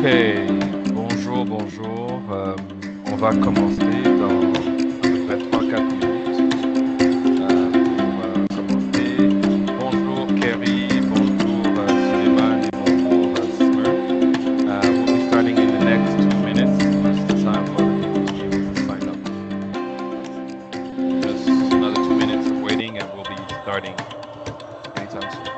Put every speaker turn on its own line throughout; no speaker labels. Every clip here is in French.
Ok, bonjour, bonjour. On va commencer dans à peu près 3 4 minutes pour commencer. Bonjour Kerry, bonjour Suleiman et bonjour Smurf. We'll be starting in the next 2 minutes, just in time for other people to be able to sign up. So just another 2 minutes of waiting and we'll be starting anytime soon.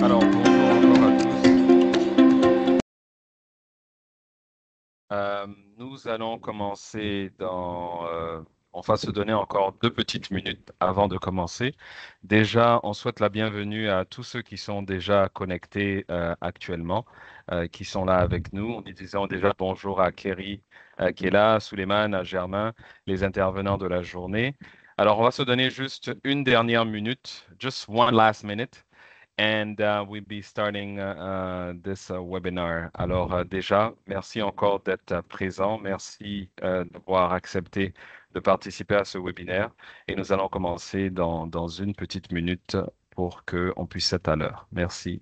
Alors, bonjour encore à tous. Euh, Nous allons commencer on va se donner encore 2 petites minutes avant de commencer. Déjà, on souhaite la bienvenue à tous ceux qui sont déjà connectés actuellement, qui sont là avec nous. Nous disons déjà bonjour à Kerry qui est là, Suleiman, à Germain, les intervenants de la journée. Alors, on va se donner juste une dernière minute, just one last minute. And we'll be starting this webinar. Alors déjà, merci encore d'être présent. Merci d'avoir accepté de participer à ce webinaire. Et nous allons commencer dans une petite minute pour qu'on puisse être à l'heure. Merci.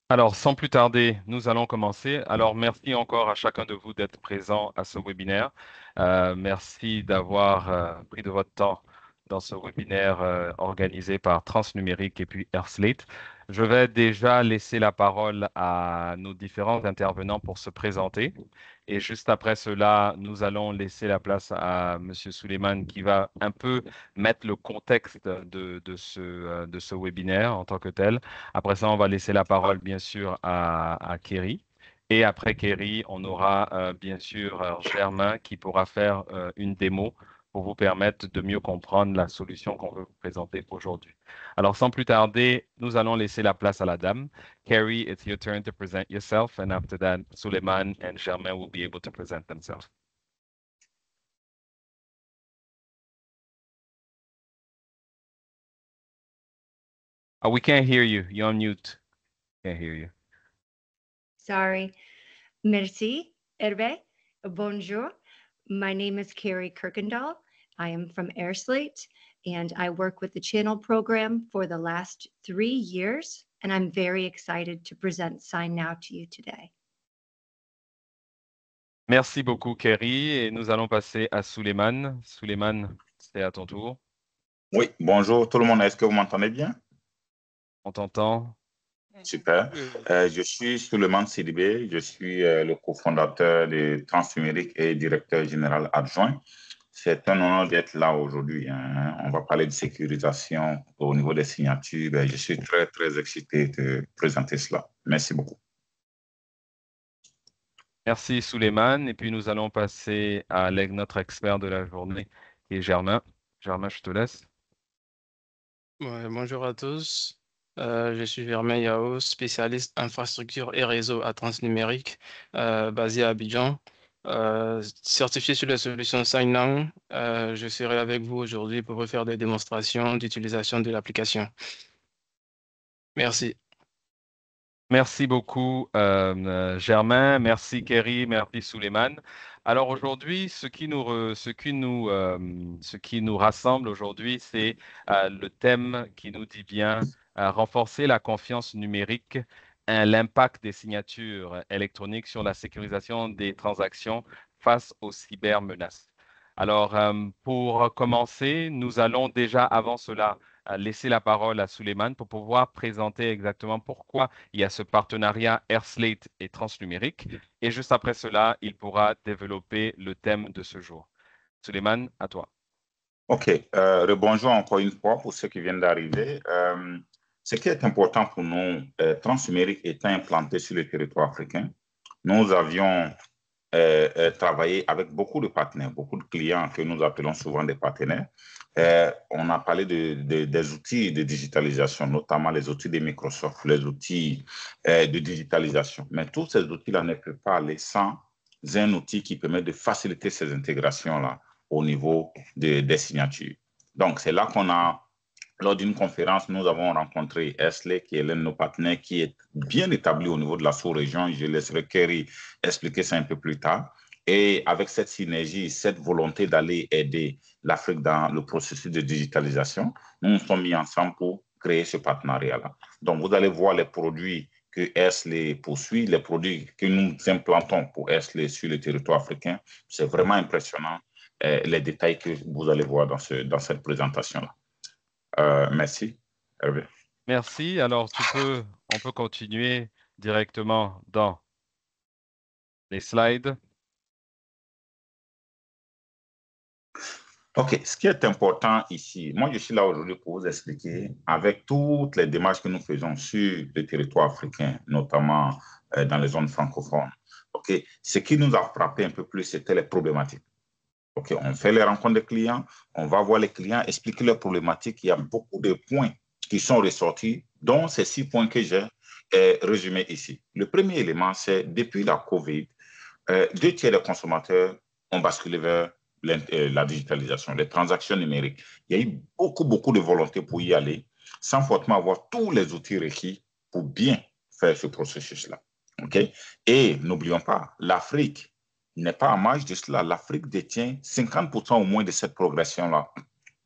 Alors, sans plus tarder, nous allons commencer. Alors, merci encore à chacun de vous d'être présent à ce webinaire. Merci d'avoir pris de votre temps dans ce webinaire organisé par Transnumérique et puis Airslate. Je vais déjà laisser la parole à nos différents intervenants pour se présenter. Et juste après cela, nous allons laisser la place à Monsieur Suleiman qui va un peu mettre le contexte de ce webinaire en tant que tel. Après ça, on va laisser la parole, bien sûr, à Kerry. Et après Kerry, on aura bien sûr Germain qui pourra faire une démo pour vous permettre de mieux comprendre la solution qu'on veut vous présenter aujourd'hui. Alors, sans plus tarder, nous allons laisser la place à la dame. Kerry, it's your turn to present yourself. And after that, Suleiman and Germain will be able to present themselves. Oh, we can't hear you. You're on mute. Can't hear you.
Sorry. Merci, Hervé. Bonjour. My name is Carrie Kirkendall. I am from Airslate, and I work with the channel program for the last 3 years, and I'm very excited to present Sign Now to you today.
Merci beaucoup, Kerry. Et nous allons passer à Suleiman. Suleiman, c'est à ton tour.
Oui, bonjour tout le monde. Est-ce que vous m'entendez bien?
On t'entend.
Super. Je suis Souleymane Sidibé. Je suis le cofondateur de Transnumérique et directeur général adjoint. C'est un honneur d'être là aujourd'hui, hein. On va parler de sécurisation au niveau des signatures. Je suis très, très excité de présenter cela. Merci beaucoup.
Merci, Suleiman. Et puis, nous allons passer à notre expert de la journée, qui est Germain. Germain, je te laisse.
Ouais, bonjour à tous. Je suis Germain Yao, spécialiste infrastructure et réseau à Transnumérique, basé à Abidjan. Certifié sur les solutions Signal, je serai avec vous aujourd'hui pour vous faire des démonstrations d'utilisation de l'application. Merci.
Merci beaucoup, Germain. Merci, Kerry. Merci, Souleymane. Alors aujourd'hui, ce qui nous rassemble aujourd'hui, c'est le thème qui nous dit bien renforcer la confiance numérique, l'impact des signatures électroniques sur la sécurisation des transactions face aux cybermenaces. Alors, pour commencer, nous allons déjà avant cela laisser la parole à Souleymane pour pouvoir présenter exactement pourquoi il y a ce partenariat AirSlate et Transnumérique. Et juste après cela, il pourra développer le thème de ce jour. Souleymane, à toi.
OK. Rebonjour encore une fois pour ceux qui viennent d'arriver. Ce qui est important pour nous, Transnumérique étant implanté sur le territoire africain, nous avions travaillé avec beaucoup de partenaires, beaucoup de clients que nous appelons souvent des partenaires. On a parlé des outils de digitalisation, notamment les outils de Microsoft, les outils de digitalisation. Mais tous ces outils-là ne peuvent pas aller sans un outil qui permet de faciliter ces intégrations-là au niveau des signatures. Donc, c'est là qu'on a, lors d'une conférence, nous avons rencontré Esley, qui est l'un de nos partenaires, qui est bien établi au niveau de la sous-région. Je laisserai Kerry expliquer ça un peu plus tard. Et avec cette synergie, cette volonté d'aller aider l'Afrique dans le processus de digitalisation, nous nous sommes mis ensemble pour créer ce partenariat-là. Donc, vous allez voir les produits que Esley poursuit, les produits que nous implantons pour Esley sur le territoire africain. C'est vraiment impressionnant, les détails que vous allez voir dans cette présentation-là. Merci, Hervé.
Merci. Alors, on peut continuer directement dans les slides.
OK. Ce qui est important ici, moi, je suis là aujourd'hui pour vous expliquer, avec toutes les démarches que nous faisons sur le territoire africain, notamment dans les zones francophones. OK. Ce qui nous a frappé un peu plus, c'était les problématiques. OK. On fait les rencontres des clients, on va voir les clients, expliquer leurs problématiques. Il y a beaucoup de points qui sont ressortis, dont ces 6 points que j'ai résumés ici. Le premier élément, c'est depuis la COVID, 2 tiers des consommateurs ont basculé vers la digitalisation, les transactions numériques. Il y a eu beaucoup de volonté pour y aller, sans forcément avoir tous les outils requis pour bien faire ce processus-là. Okay? Et n'oublions pas, l'Afrique n'est pas en marge de cela. L'Afrique détient 50% au moins de cette progression-là,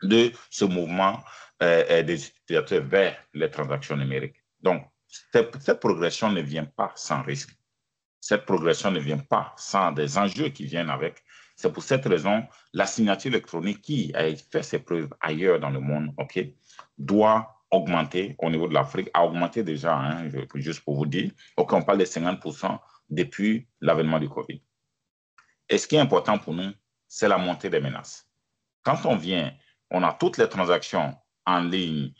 de ce mouvement des utilisateurs vers les transactions numériques. Donc, cette progression ne vient pas sans risque. Cette progression ne vient pas sans des enjeux qui viennent avec. C'est pour cette raison, la signature électronique qui a fait ses preuves ailleurs dans le monde, doit augmenter au niveau de l'Afrique, a augmenté déjà, juste pour vous dire. On parle de 50% depuis l'avènement du Covid. Et ce qui est important pour nous, c'est la montée des menaces. Quand on vient, on a toutes les transactions en ligne,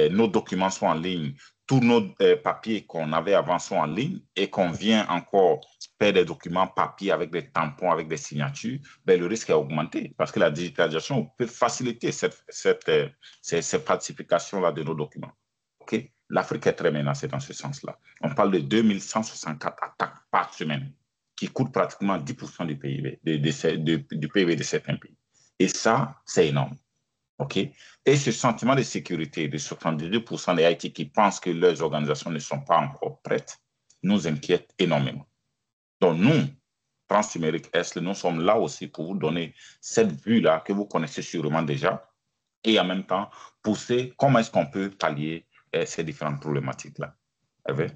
nos documents sont en ligne, tous nos papiers qu'on avait avant sont en ligne et qu'on vient encore faire des documents papier avec des tampons, avec des signatures, ben, le risque est augmenté parce que la digitalisation peut faciliter cette falsification-là de nos documents. Okay? L'Afrique est très menacée dans ce sens-là. On parle de 2164 attaques par semaine qui coûtent pratiquement 10% du PIB, du PIB de certains pays. Et ça, c'est énorme. Okay? Et ce sentiment de sécurité de 72% des Haïtiens qui pensent que leurs organisations ne sont pas encore prêtes nous inquiète énormément. Donc nous, Transnumérique Est, nous sommes là aussi pour vous donner cette vue-là que vous connaissez sûrement déjà et en même temps pousser comment est-ce qu'on peut pallier ces différentes problématiques-là. Hervé?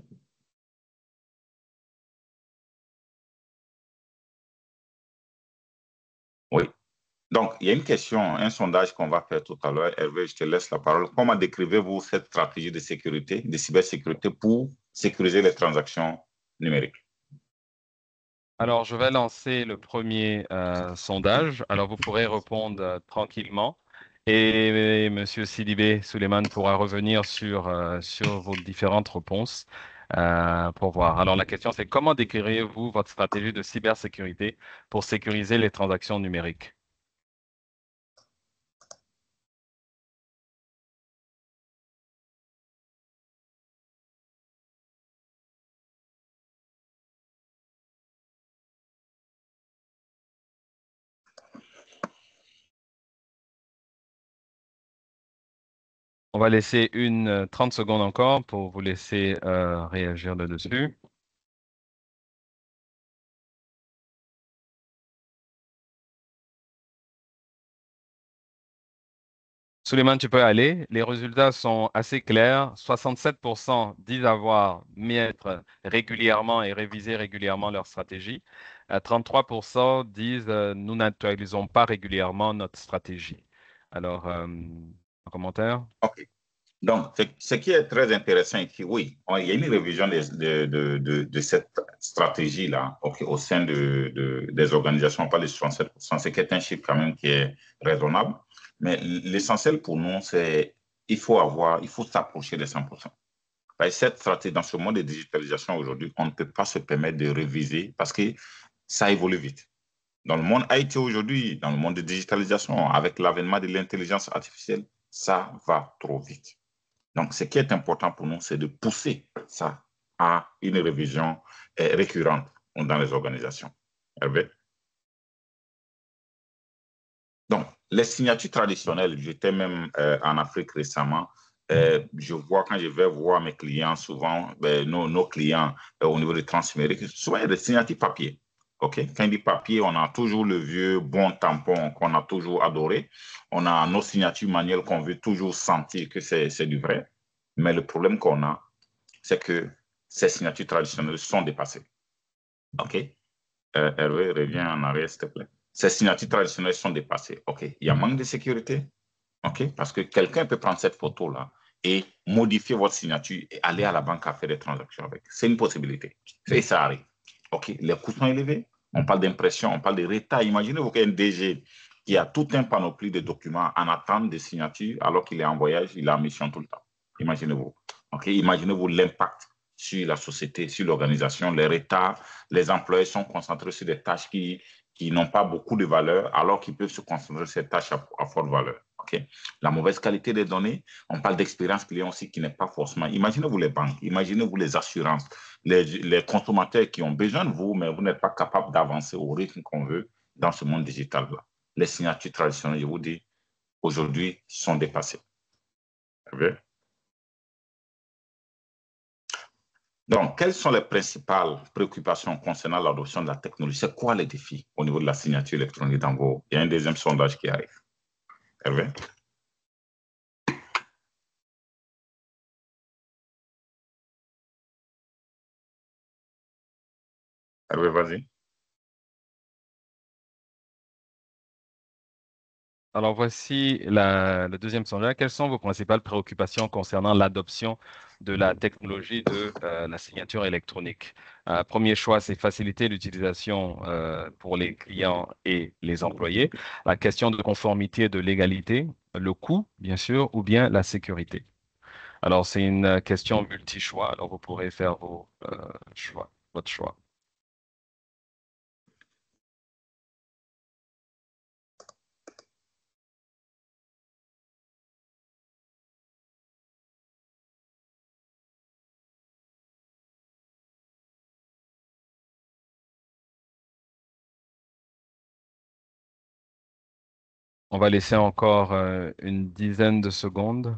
Oui. Donc, il y a une question, un sondage qu'on va faire tout à l'heure. Hervé, je te laisse la parole. Comment décrivez-vous cette stratégie de sécurité, de cybersécurité pour sécuriser les transactions numériques?
Alors, je vais lancer le premier sondage. Alors, vous pourrez répondre tranquillement. Et M. Sidibé Souleymane pourra revenir sur vos différentes réponses pour voir. Alors, la question, c'est comment décririez-vous votre stratégie de cybersécurité pour sécuriser les transactions numériques? On va laisser 30 secondes encore pour vous laisser réagir là-dessus. Suleiman, tu peux aller. Les résultats sont assez clairs. 67% disent avoir mettre régulièrement et réviser régulièrement leur stratégie. 33% disent nous n'actualisons pas régulièrement notre stratégie. Alors, un commentaire?
OK. Donc, ce qui est très intéressant ici, oui, il y a une révision de cette stratégie-là au sein des organisations, on parle de 67%, ce qui est un chiffre quand même qui est raisonnable. Mais l'essentiel pour nous, c'est il faut s'approcher des 100%. Cette stratégie, dans ce monde de digitalisation aujourd'hui, on ne peut pas se permettre de réviser parce que ça évolue vite. Dans le monde IT aujourd'hui, dans le monde de digitalisation, avec l'avènement de l'intelligence artificielle, ça va trop vite. Donc, ce qui est important pour nous, c'est de pousser ça à une révision récurrente dans les organisations. Hervé? Donc, les signatures traditionnelles, j'étais même en Afrique récemment, je vois quand je vais voir mes clients, souvent nos clients au niveau du transnumérique, souvent il y a des signatures papier. Okay? Quand il dit papier, on a toujours le vieux bon tampon qu'on a toujours adoré. On a nos signatures manuelles qu'on veut toujours sentir que c'est du vrai. Mais le problème qu'on a, c'est que ces signatures traditionnelles sont dépassées. OK? Hervé, reviens en arrière, s'il te plaît. Ces signatures traditionnelles sont dépassées. OK? Il y a manque de sécurité. OK? Parce que quelqu'un peut prendre cette photo-là et modifier votre signature et aller à la banque à faire des transactions avec. C'est une possibilité. Et ça arrive. OK? Les coûts sont élevés. On parle d'impression, on parle de retard. Imaginez-vous qu'un DG qui a tout un panoplie de documents en attente de signature alors qu'il est en voyage, il est en mission tout le temps. Imaginez-vous. Okay? Imaginez-vous l'impact sur la société, sur l'organisation, les retards. Les employés sont concentrés sur des tâches qui n'ont pas beaucoup de valeur alors qu'ils peuvent se concentrer sur ces tâches à forte valeur. Okay? La mauvaise qualité des données, on parle d'expérience client aussi qui n'est pas forcément. Imaginez-vous les banques, imaginez-vous les assurances, les consommateurs qui ont besoin de vous, mais vous n'êtes pas capable d'avancer au rythme qu'on veut dans ce monde digital-là. Les signatures traditionnelles, je vous dis, aujourd'hui, sont dépassées. Donc, quelles sont les principales préoccupations concernant l'adoption de la technologie? C'est quoi les défis au niveau de la signature électronique dans vos... Il y a un deuxième sondage qui arrive. Hervé? Hervé, vas-y.
Alors, voici le deuxième sondage. Quelles sont vos principales préoccupations concernant l'adoption de la technologie de la signature électronique? Premier choix, c'est faciliter l'utilisation pour les clients et les employés. La question de conformité et de légalité, le coût, bien sûr, ou bien la sécurité. Alors, c'est une question multi-choix. Alors, vous pourrez faire vos choix, votre choix. On va laisser encore une dizaine de secondes,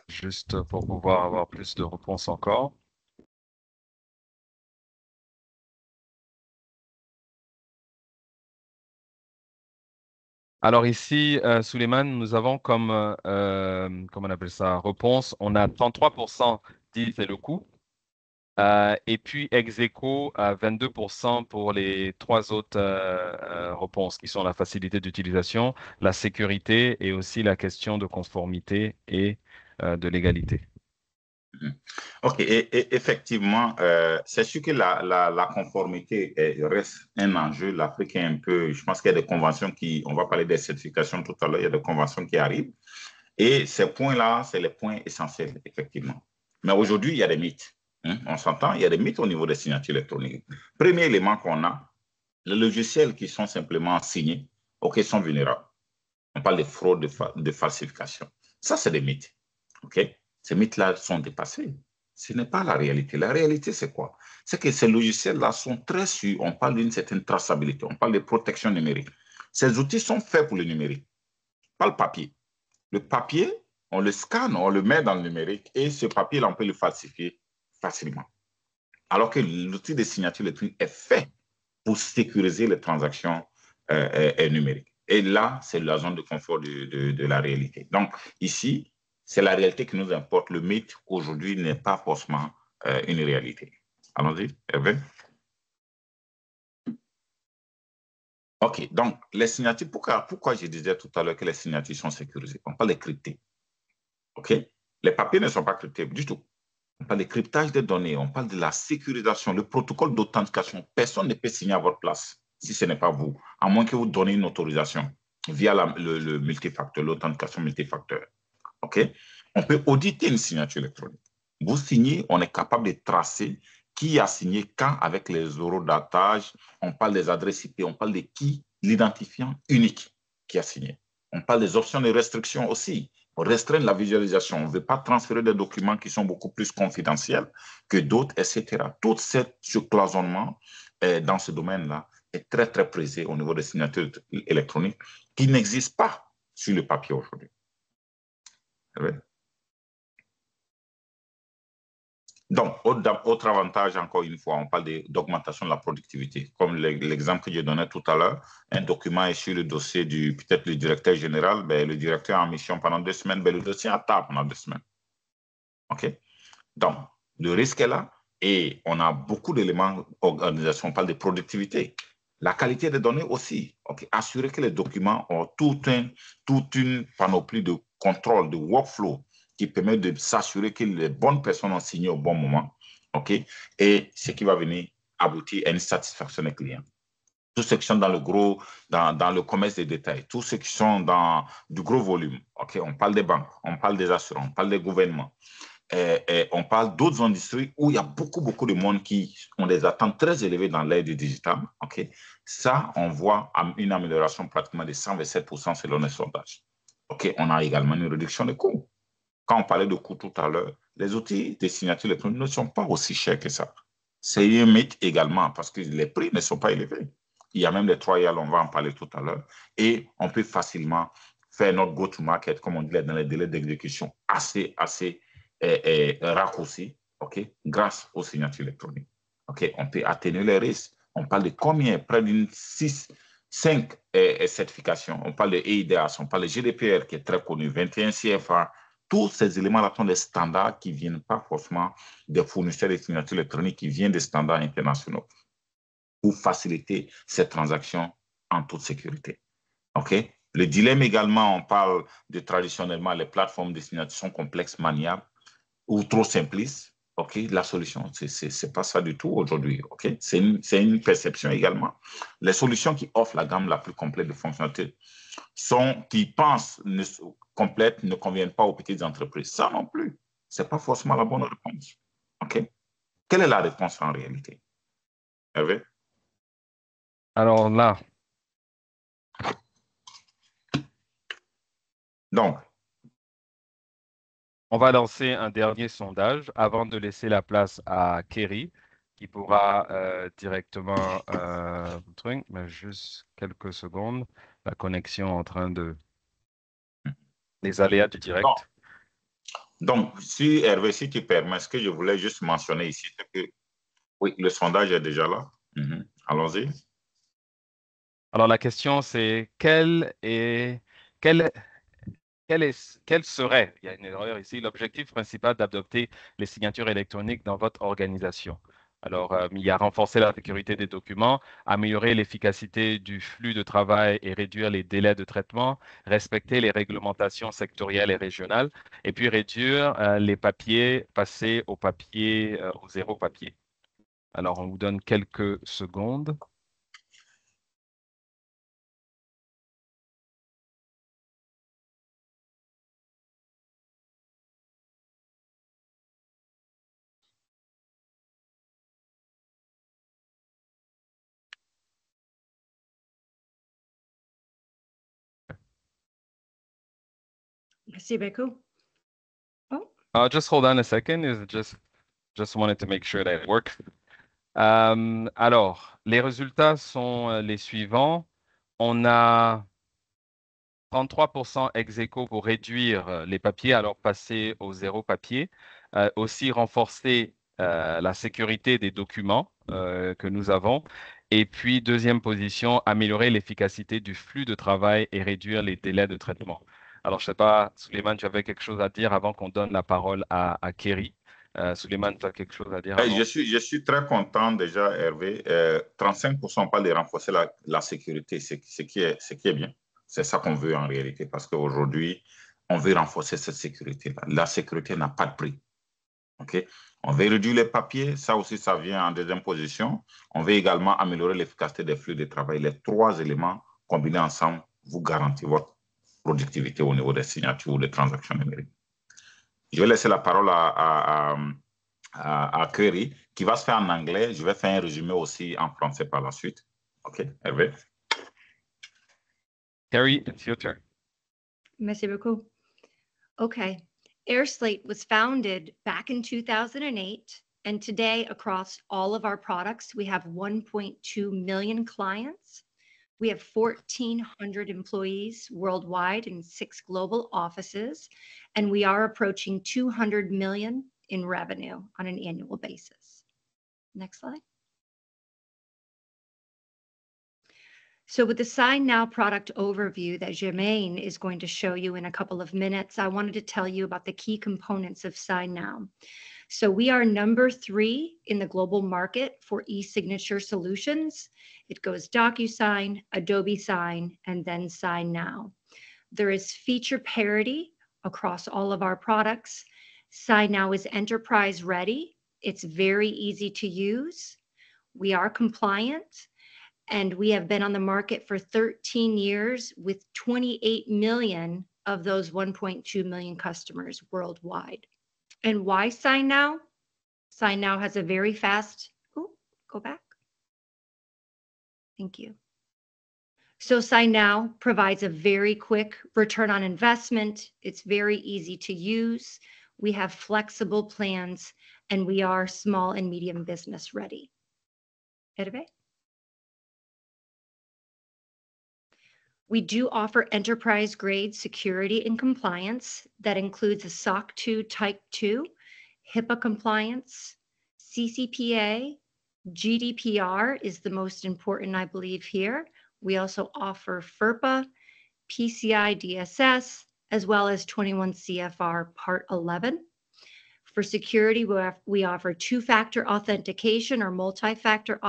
juste pour pouvoir avoir plus de réponses encore. Alors ici, Suleiman, nous avons comme, comment on appelle ça, réponse, on a 33% dit c'est le coût, et puis ex aequo à 22% pour les trois autres réponses qui sont la facilité d'utilisation, la sécurité et aussi la question de conformité et de légalité.
OK. Et effectivement, c'est sûr que la conformité reste un enjeu. L'Afrique est un peu, je pense qu'il y a des conventions on va parler des certifications tout à l'heure, il y a des conventions qui arrivent. Et ces points-là, c'est les points essentiels, effectivement. Mais aujourd'hui, il y a des mythes. On s'entend, il y a des mythes au niveau des signatures électroniques. Premier élément qu'on a, les logiciels qui sont simplement signés, OK, sont vulnérables. On parle de fraude, de falsification. Ça, c'est des mythes. OK? Ces mythes-là sont dépassés. Ce n'est pas la réalité. La réalité, c'est quoi? C'est que ces logiciels-là sont très sûrs. On parle d'une certaine traçabilité. On parle de protection numérique. Ces outils sont faits pour le numérique, pas le papier. Le papier, on le scanne, on le met dans le numérique et ce papier-là, on peut le falsifier facilement. Alors que l'outil de signature électronique est fait pour sécuriser les transactions numériques. Et là, c'est la zone de confort de la réalité. Donc, ici, c'est la réalité qui nous importe. Le mythe, aujourd'hui, n'est pas forcément une réalité. Allons-y, Hervé. OK, donc les signatures, pourquoi je disais tout à l'heure que les signatures sont sécurisées? On parle de cryptés. OK? Les papiers ne sont pas cryptés du tout. On parle de cryptage des données, on parle de la sécurisation, le protocole d'authentification. Personne ne peut signer à votre place si ce n'est pas vous, à moins que vous donniez une autorisation via le multifacteur, l'authentification multifacteur. OK? On peut auditer une signature électronique. Vous signez, on est capable de tracer qui a signé quand avec les horodatage. On parle des adresses IP, on parle de qui, l'identifiant unique qui a signé. On parle des options de restriction aussi. On restreint la visualisation. On ne veut pas transférer des documents qui sont beaucoup plus confidentiels que d'autres, etc. Tout ce cloisonnement dans ce domaine-là est très, très prisé au niveau des signatures électroniques qui n'existent pas sur le papier aujourd'hui. Oui. Donc, autre avantage, encore une fois, on parle d'augmentation de la productivité. Comme l'exemple que j'ai donné tout à l'heure, un document est sur le dossier peut-être le directeur général, ben, le directeur en mission pendant 2 semaines, ben, le dossier est à table pendant 2 semaines. OK? Donc, le risque est là et on a beaucoup d'éléments d'organisation. On parle de productivité. La qualité des données aussi. Okay? Assurer que les documents ont toute une panoplie de contrôle, de workflow qui permet de s'assurer que les bonnes personnes ont signé au bon moment. Okay? Et ce qui va venir aboutir à une satisfaction des clients. Tous ceux qui sont dans le commerce des détails, tous ceux qui sont dans du gros volume. Okay? On parle des banques, on parle des assurances, on parle des gouvernements. On parle d'autres industries où il y a beaucoup de monde qui ont des attentes très élevées dans l'ère du digital. Okay? Ça, on voit une amélioration pratiquement de 127% selon les sondages. Okay? On a également une réduction des coûts. Quand on parlait de coûts tout à l'heure, les outils de signature électronique ne sont pas aussi chers que ça. C'est un mythe également parce que les prix ne sont pas élevés. Il y a même des trials, on va en parler tout à l'heure, et on peut facilement faire notre go-to-market, comme on dit, dans les délais d'exécution assez raccourcis, okay, grâce aux signatures électroniques. Okay, on peut atténuer les risques. On parle de combien? Près d'une 5 certifications. On parle de EIDAS, on parle de GDPR qui est très connu, 21 CFA. Tous ces éléments-là sont des standards qui ne viennent pas forcément des fournisseurs de signatures électroniques, qui viennent des standards internationaux pour faciliter ces transactions en toute sécurité. OK? Le dilemme également, on parle de traditionnellement, les plateformes de signature sont complexes, maniables ou trop simplistes. OK? La solution, ce n'est pas ça du tout aujourd'hui. OK? C'est une perception également. Les solutions qui offrent la gamme la plus complète de fonctionnalités qui pensent complètes ne conviennent pas aux petites entreprises. Ça non plus, ce n'est pas forcément la bonne réponse. OK? Quelle est la réponse en réalité? Hervé?
Alors là,
donc,
on va lancer un dernier sondage avant de laisser la place à Kerry, qui pourra directement, mais juste quelques secondes, la connexion en train de... les aléas du direct.
Donc, si Hervé, si tu permets, ce que je voulais juste mentionner ici, c'est que oui, le sondage est déjà là. Allons-y.
Alors la question, c'est quel serait, il y a une erreur ici, l'objectif principal d'adopter les signatures électroniques dans votre organisation? Alors, il y a renforcer la sécurité des documents, améliorer l'efficacité du flux de travail et réduire les délais de traitement, respecter les réglementations sectorielles et régionales, et puis réduire les papiers, passer au papier, au zéro papier. Alors, on vous donne quelques secondes.
Merci beaucoup. Oh.
Just hold on a second. Just wanted to make sure that it works. Alors, les résultats sont les suivants. On a 33% ex aequo pour réduire les papiers, alors passer au zéro papier. Aussi renforcer la sécurité des documents que nous avons. Et puis, deuxième position, améliorer l'efficacité du flux de travail et réduire les délais de traitement. Alors, je ne sais pas, Souleymane, tu avais quelque chose à dire avant qu'on donne la parole à Kerry. Souleymane, tu as quelque chose à dire avant?
Je suis très content déjà, Hervé. 35%, on parle de renforcer la sécurité, ce qui est bien. C'est ça qu'on veut en réalité, parce qu'aujourd'hui, on veut renforcer cette sécurité-là. La sécurité n'a pas de prix. Okay? On veut réduire les papiers, ça aussi, ça vient en deuxième position. On veut également améliorer l'efficacité des flux de travail. Les trois éléments combinés ensemble vous garantissent votre productivité au niveau des signatures ou des transactions numériques. Je vais laisser la parole à Kerry, qui va se faire en anglais. Je vais faire un résumé aussi en français par la suite. OK, Hervé?
Kerry, it's your turn.
Merci beaucoup. Okay. AirSlate was founded back in 2008, and today across all of our products, we have 1.2 million clients. We have 1,400 employees worldwide in 6 global offices, and we are approaching 200 million in revenue on an annual basis. Next slide. So with the Sign Now product overview that Germaine is going to show you in a couple of minutes, I wanted to tell you about the key components of Sign Now. So we are number 3 in the global market for e-signature solutions. It goes DocuSign, Adobe Sign, and then Sign Now. There is feature parity across all of our products. Sign Now is enterprise ready. It's very easy to use. We are compliant, and we have been on the market for 13 years with 28 million of those 1.2 million customers worldwide. And why Sign Now? Sign Now has a very fast, go back. Thank you. So Sign Now provides a very quick return on investment. It's very easy to use. We have flexible plans, and we are small and medium business ready. Hervé? We do offer enterprise-grade security and compliance that includes a SOC 2 Type 2, HIPAA compliance, CCPA, GDPR is the most important, I believe, here. We also offer FERPA, PCI DSS, as well as 21 CFR Part 11. For security, we offer two-factor authentication or multi-factor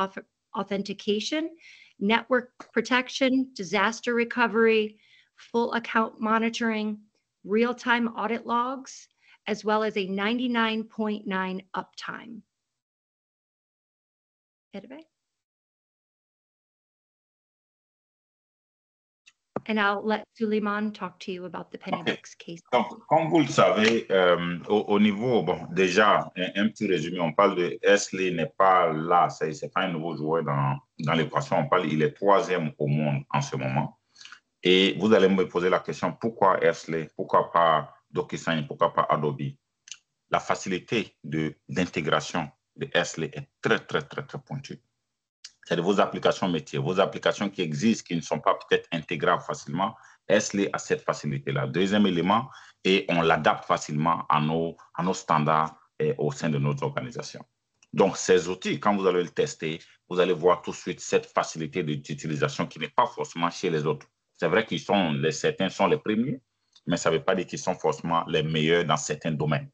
authentication, network protection, disaster recovery, full account monitoring, real-time audit logs, as well as a 99.9 uptime. Hervé? And I'll let Souleymane talk to you about the Pennybox case.
Donc, comme vous le savez, au niveau, bon, déjà, un petit résumé, on parle de Ersley n'est pas là, c'est pas un nouveau joueur dans l'équation, on parle, il est 3e au monde en ce moment. Et vous allez me poser la question, pourquoi Ersley, pourquoi pas DocuSign, pourquoi pas Adobe? La facilité d'intégration de Ersley est très pointue. C'est vos applications métiers, vos applications qui existent, qui ne sont pas peut-être intégrables facilement. Ersley a cette facilité-là. Deuxième élément, et on l'adapte facilement à nos standards et au sein de notre organisation. Donc, ces outils, quand vous allez le tester, vous allez voir tout de suite cette facilité d'utilisation qui n'est pas forcément chez les autres. C'est vrai qu'ils sont, certains sont les premiers, mais ça ne veut pas dire qu'ils sont forcément les meilleurs dans certains domaines.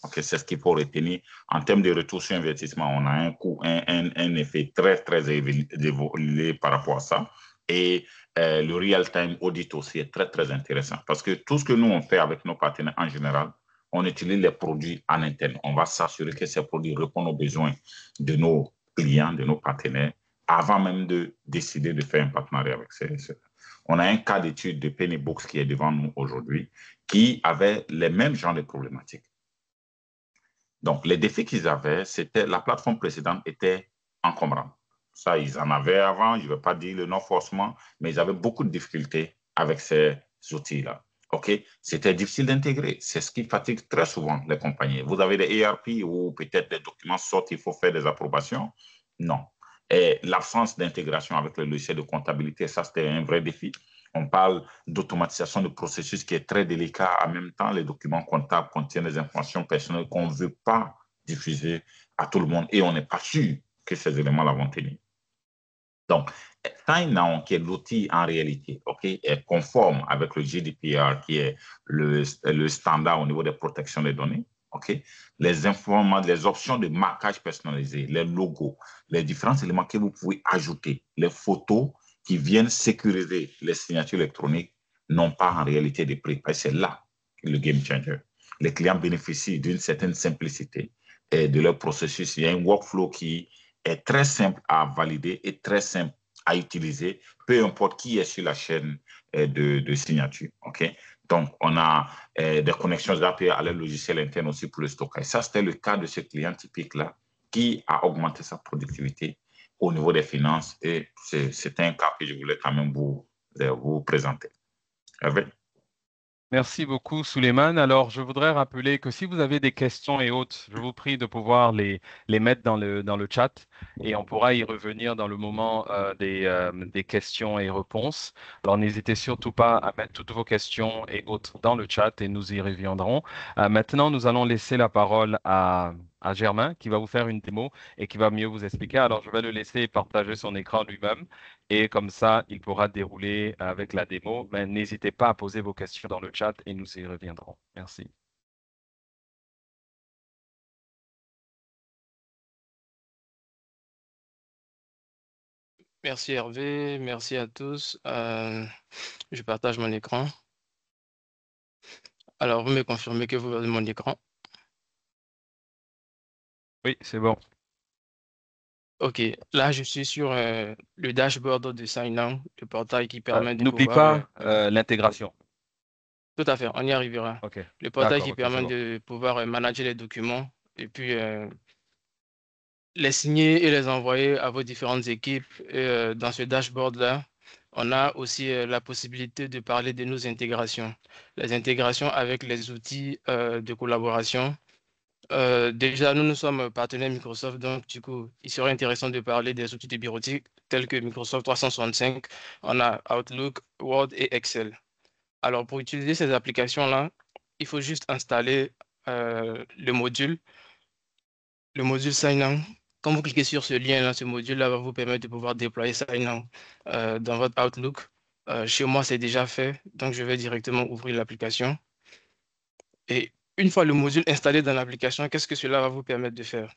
Okay, c'est ce qu'il faut retenir. En termes de retour sur investissement, on a un coût, un effet très élevé par rapport à ça. Et le real-time audit aussi est très intéressant parce que tout ce que nous, on fait avec nos partenaires en général, on utilise les produits en interne. On va s'assurer que ces produits répondent aux besoins de nos clients, de nos partenaires, avant même de décider de faire un partenariat avec ceux. On a un cas d'étude de Pennybox qui est devant nous aujourd'hui qui avait les mêmes genres de problématiques. Donc, les défis qu'ils avaient, c'était la plateforme précédente était encombrante. Ça, ils en avaient avant, je ne vais pas dire le nom forcément, mais ils avaient beaucoup de difficultés avec ces outils-là. Okay? C'était difficile d'intégrer. C'est ce qui fatigue très souvent les compagnies. Vous avez des ERP où peut-être des documents sortent, il faut faire des approbations. Non. Et l'absence d'intégration avec le logiciel de comptabilité, ça, c'était un vrai défi. On parle d'automatisation de processus qui est très délicat. En même temps, les documents comptables contiennent des informations personnelles qu'on ne veut pas diffuser à tout le monde et on n'est pas sûr que ces éléments-là vont tenir. Donc, SignNow, qui est l'outil en réalité, est conforme avec le GDPR, qui est le standard au niveau des protections des données. Les options de marquage personnalisé, les logos, les différents éléments que vous pouvez ajouter, les photos qui viennent sécuriser les signatures électroniques n'ont pas en réalité de prix. C'est là le game changer. Les clients bénéficient d'une certaine simplicité et de leur processus. Il y a un workflow qui est très simple à valider et très simple à utiliser, peu importe qui est sur la chaîne de signature. Donc, on a des connexions API à leur logiciel interne aussi pour le stockage. Ça, c'était le cas de ce client typique-là qui a augmenté sa productivité au niveau des finances et c'est un cas que je voulais quand même vous présenter. Hervé?
Merci beaucoup, Souleymane. Alors, je voudrais rappeler que si vous avez des questions et autres, je vous prie de pouvoir les mettre dans le chat et on pourra y revenir dans le moment des questions et réponses. Alors, n'hésitez surtout pas à mettre toutes vos questions et autres dans le chat et nous y reviendrons. Maintenant, nous allons laisser la parole à Germain qui va vous faire une démo et qui va mieux vous expliquer. Alors, je vais le laisser partager son écran lui-même. Et comme ça, il pourra dérouler avec la démo. Mais n'hésitez pas à poser vos questions dans le chat et nous y reviendrons. Merci.
Merci Hervé, merci à tous. Je partage mon écran. Alors, vous me confirmez que vous voyez mon écran?
Oui, c'est bon.
OK, là, je suis sur le dashboard de SignNow, le portail qui permet de
N'oublie
pouvoir...
pas l'intégration.
Tout à fait, on y arrivera.
OK.
Le portail
D'accord,
qui
OK, c'est
permet
bon.
de pouvoir manager les documents et puis les signer et les envoyer à vos différentes équipes. Et, dans ce dashboard-là, on a aussi la possibilité de parler de nos intégrations. Les intégrations avec les outils de collaboration. Déjà, nous sommes partenaires Microsoft, donc du coup, il serait intéressant de parler des outils de bureautique tels que Microsoft 365. On a Outlook, Word et Excel. Alors, pour utiliser ces applications-là, il faut juste installer le module Sign-On. Quand vous cliquez sur ce lien-là, ce module-là va vous permettre de pouvoir déployer Sign-On dans votre Outlook. Chez moi, c'est déjà fait, donc je vais directement ouvrir l'application. Et une fois le module installé dans l'application, qu'est-ce que cela va vous permettre de faire?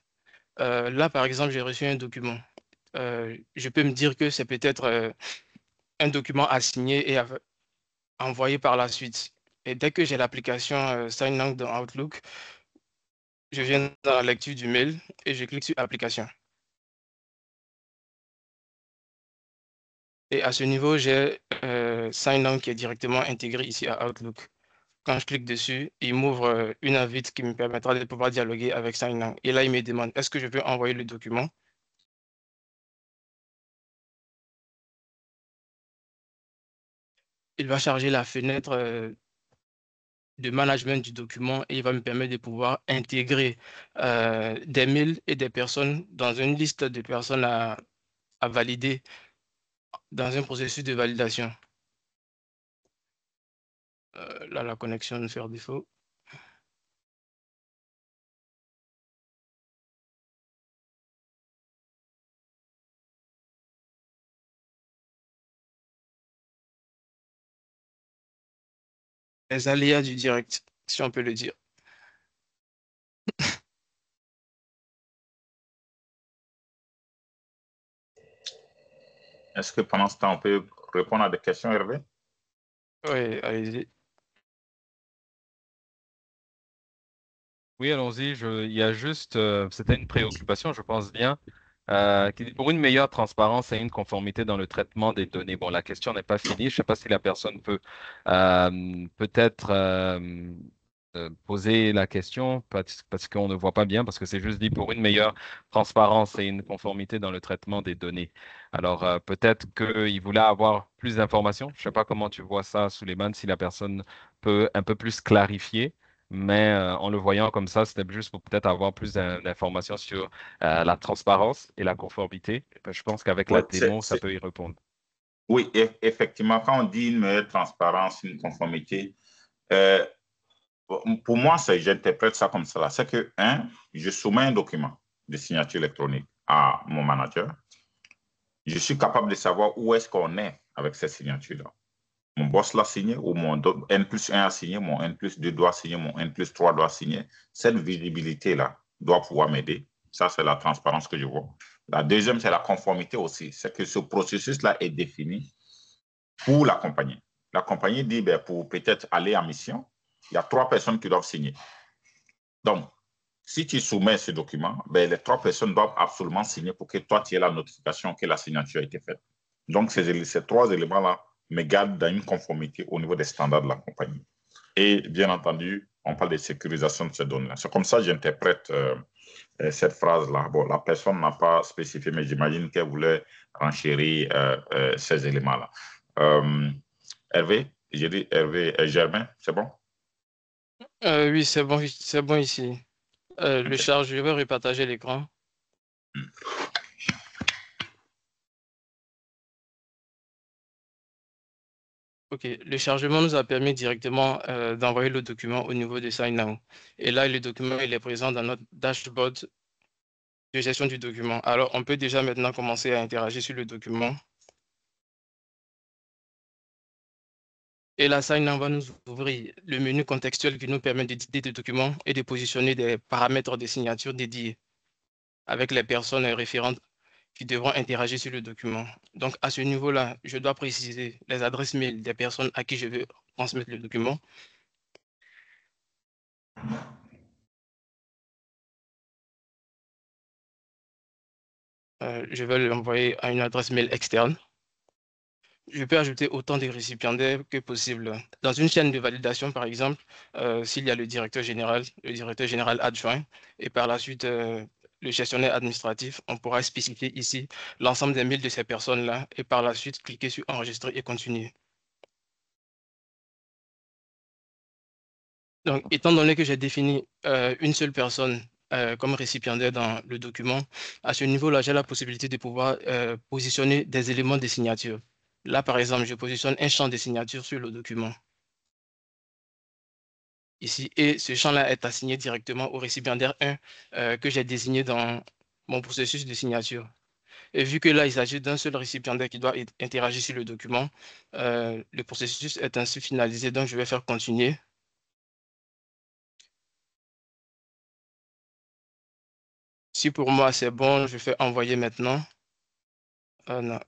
Là, par exemple, j'ai reçu un document. Je peux me dire que c'est peut-être un document à signer et envoyer par la suite. Et dès que j'ai l'application Sign-On dans Outlook, je viens dans la lecture du mail et je clique sur Application. Et à ce niveau, j'ai Sign-On qui est directement intégré ici à Outlook. Quand je clique dessus, il m'ouvre une invite qui me permettra de pouvoir dialoguer avec Sign-On. Et là, il me demande, est-ce que je peux envoyer le document? Il va charger la fenêtre de management du document et il va me permettre de pouvoir intégrer des mails et des personnes dans une liste de personnes à valider dans un processus de validation. Là, la connexion nous fait défaut. Les aléas du direct, si on peut le dire.
Est-ce que pendant ce temps, on peut répondre à des questions, Hervé?
Oui, allez-y.
Oui, allons-y. Il y a juste, c'était une préoccupation, je pense bien, qui dit pour une meilleure transparence et une conformité dans le traitement des données. Bon, la question n'est pas finie. Je ne sais pas si la personne peut peut-être poser la question parce qu'on ne voit pas bien, parce que c'est juste dit pour une meilleure transparence et une conformité dans le traitement des données. Alors, peut-être qu'il voulait avoir plus d'informations. Je ne sais pas comment tu vois ça, Souleymane, si la personne peut un peu plus clarifier. Mais en le voyant comme ça, c'était juste pour peut-être avoir plus d'informations sur la transparence et la conformité. Ben, je pense qu'avec la
Ouais,
démo, ça peut y répondre.
Oui, effectivement, quand on dit une meilleure transparence, une conformité, euh, pour moi, j'interprète ça comme cela. C'est que, je soumets un document de signature électronique à mon manager. Je suis capable de savoir où est-ce qu'on est avec cette signature-là. Mon boss l'a signé ou mon N+1 a signé, mon N+2 doit signer, mon N+3 doit signer. Cette visibilité-là doit pouvoir m'aider. Ça, c'est la transparence que je vois. La deuxième, c'est la conformité aussi. C'est que ce processus-là est défini pour la compagnie. La compagnie dit, ben, pour peut-être aller en mission, il y a 3 personnes qui doivent signer. Donc, si tu soumets ce document, ben, les 3 personnes doivent absolument signer pour que toi, tu aies la notification que la signature a été faite. Donc, ces 3 éléments-là me gardent dans une conformité au niveau des standards de la compagnie. Et bien entendu, on parle de sécurisation de ces données-là. C'est comme ça que j'interprète cette phrase-là. Bon, la personne n'a pas spécifié, mais j'imagine qu'elle voulait renchérir ces éléments-là. Hervé, j'ai dit Hervé et Germain, c'est bon?
Oui, c'est bon ici. Le charge, je vais repartager l'écran. OK, le chargement nous a permis directement d'envoyer le document au niveau de SignNow. Et là, le document il est présent dans notre dashboard de gestion du document. Alors, on peut déjà maintenant commencer à interagir sur le document. Et là, SignNow va nous ouvrir le menu contextuel qui nous permet d'éditer des documents et de positionner des paramètres de signature dédiés avec les personnes référentes qui devront interagir sur le document. Donc, à ce niveau-là, je dois préciser les adresses mail des personnes à qui je veux transmettre le document. Je vais l'envoyer à une adresse mail externe. Je peux ajouter autant de récipiendaires que possible. Dans une chaîne de validation, par exemple, s'il y a le directeur général adjoint, et par la suite, le gestionnaire administratif, on pourra spécifier ici l'ensemble des mails de ces personnes-là, et par la suite, cliquer sur enregistrer et continuer. Donc, étant donné que j'ai défini une seule personne comme récipiendaire dans le document, à ce niveau-là, j'ai la possibilité de pouvoir positionner des éléments de signature. Là, par exemple, je positionne un champ de signature sur le document. Ici, et ce champ-là est assigné directement au récipiendaire 1 que j'ai désigné dans mon processus de signature. Et vu que là, il s'agit d'un seul récipiendaire qui doit interagir sur le document, le processus est ainsi finalisé, donc je vais faire continuer. Si pour moi c'est bon, je fais envoyer maintenant. Non.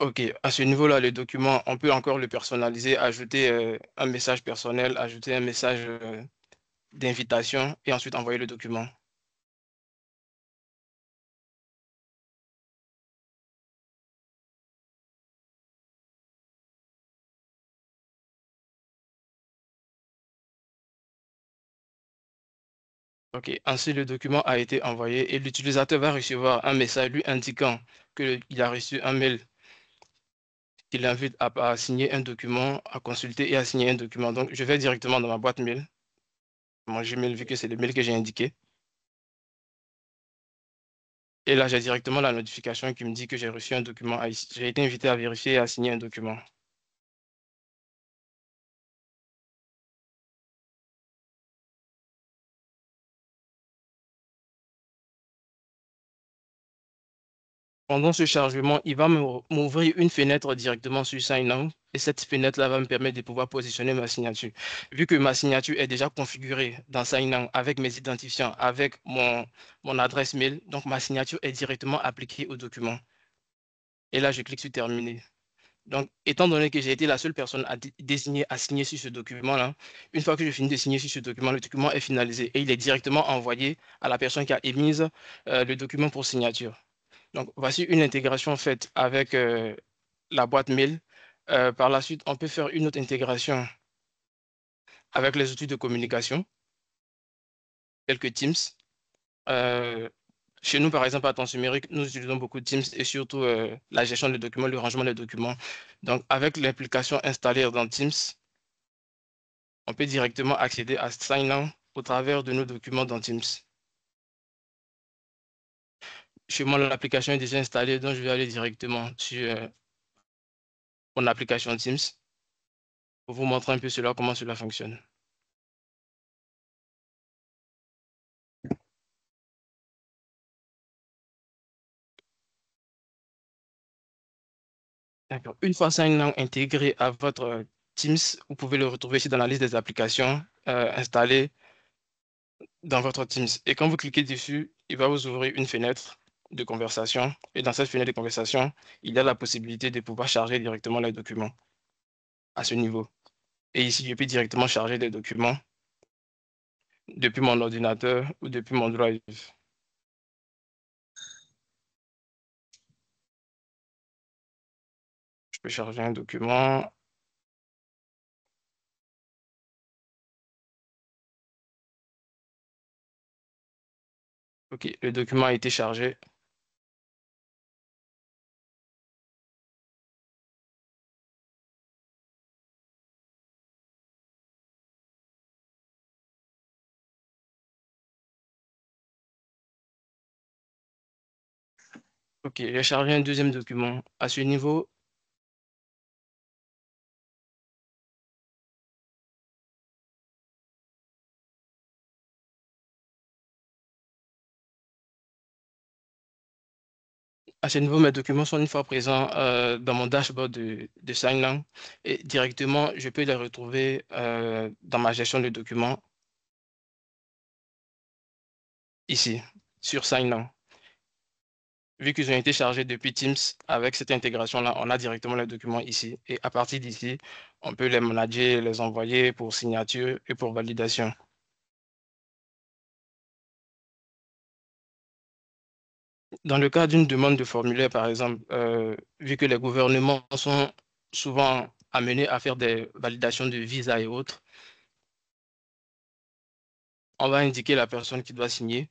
OK, à ce niveau-là, le document, on peut encore le personnaliser, ajouter un message personnel, ajouter un message d'invitation et ensuite envoyer le document. OK, ainsi le document a été envoyé et l'utilisateur va recevoir un message lui indiquant qu'il a reçu un mail qui l'invite à signer un document, à consulter et à signer un document. Donc, je vais directement dans ma boîte mail, mon Gmail, vu que c'est le mail que j'ai indiqué. Et là, j'ai directement la notification qui me dit que j'ai reçu un document. J'ai été invité à vérifier et à signer un document. Pendant ce chargement, il va m'ouvrir une fenêtre directement sur SignNow et cette fenêtre-là va me permettre de pouvoir positionner ma signature. Vu que ma signature est déjà configurée dans SignNow avec mes identifiants, avec mon adresse mail, donc ma signature est directement appliquée au document. Et là, je clique sur Terminer. Donc, étant donné que j'ai été la seule personne désignée à signer sur ce document-là, une fois que je finis de signer sur ce document, le document est finalisé et il est directement envoyé à la personne qui a émis le document pour signature. Donc, voici une intégration faite avec la boîte mail. Par la suite, on peut faire une autre intégration avec les outils de communication, tels que Teams. Chez nous, par exemple, à Attention Numérique, nous utilisons beaucoup Teams et surtout la gestion des documents, le rangement des documents. Donc, avec l'application installée dans Teams, on peut directement accéder à Sign-On au travers de nos documents dans Teams. Chez moi, l'application est déjà installée, donc je vais aller directement sur mon application Teams pour vous montrer un peu comment cela fonctionne. D'accord. Une fois Sign-On intégré à votre Teams, vous pouvez le retrouver ici dans la liste des applications installées dans votre Teams. Et quand vous cliquez dessus, il va vous ouvrir une fenêtre de conversation. Et dans cette fenêtre de conversation, il y a la possibilité de pouvoir charger directement les documents à ce niveau. Et ici, je peux directement charger des documents depuis mon ordinateur ou depuis mon drive. Je peux charger un document. OK, le document a été chargé. OK, j'ai chargé un deuxième document. À ce niveau, mes documents sont une fois présents dans mon dashboard de Sign-On et directement, je peux les retrouver dans ma gestion de documents ici, sur Sign-On. Vu qu'ils ont été chargés depuis Teams, avec cette intégration-là, on a directement les documents ici. Et à partir d'ici, on peut les manager, les envoyer pour signature et pour validation. Dans le cas d'une demande de formulaire, par exemple, vu que les gouvernements sont souvent amenés à faire des validations de visa et autres, on va indiquer la personne qui doit signer.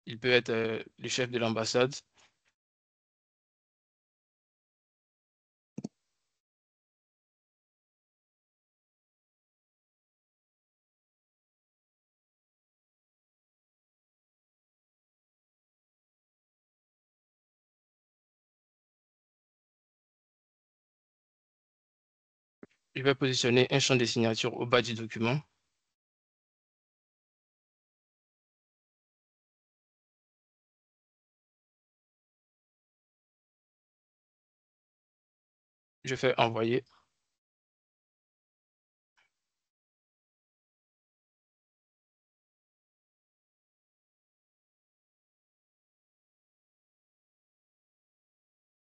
Il peut être le chef de l'ambassade. Je vais positionner un champ de signature au bas du document. Je fais envoyer.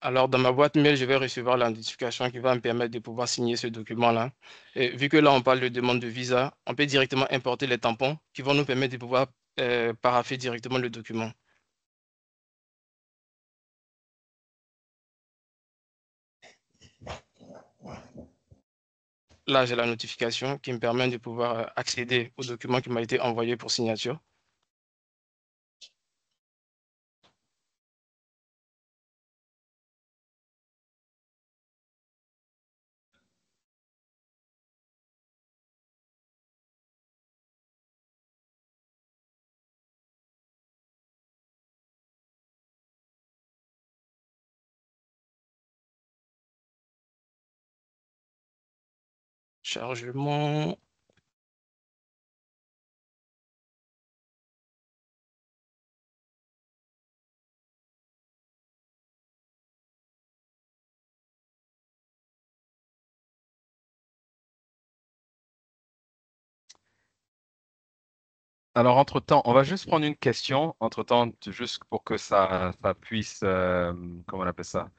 Alors, dans ma boîte mail, je vais recevoir la notification qui va me permettre de pouvoir signer ce document-là. Et vu que là, on parle de demande de visa, on peut directement importer les tampons qui vont nous permettre de pouvoir parapher directement le document. Là, j'ai la notification qui me permet de pouvoir accéder au document qui m'a été envoyé pour signature. Chargement.
Alors, entre-temps, on va juste prendre une question, entre-temps, juste pour que ça puisse, comment on appelle ça,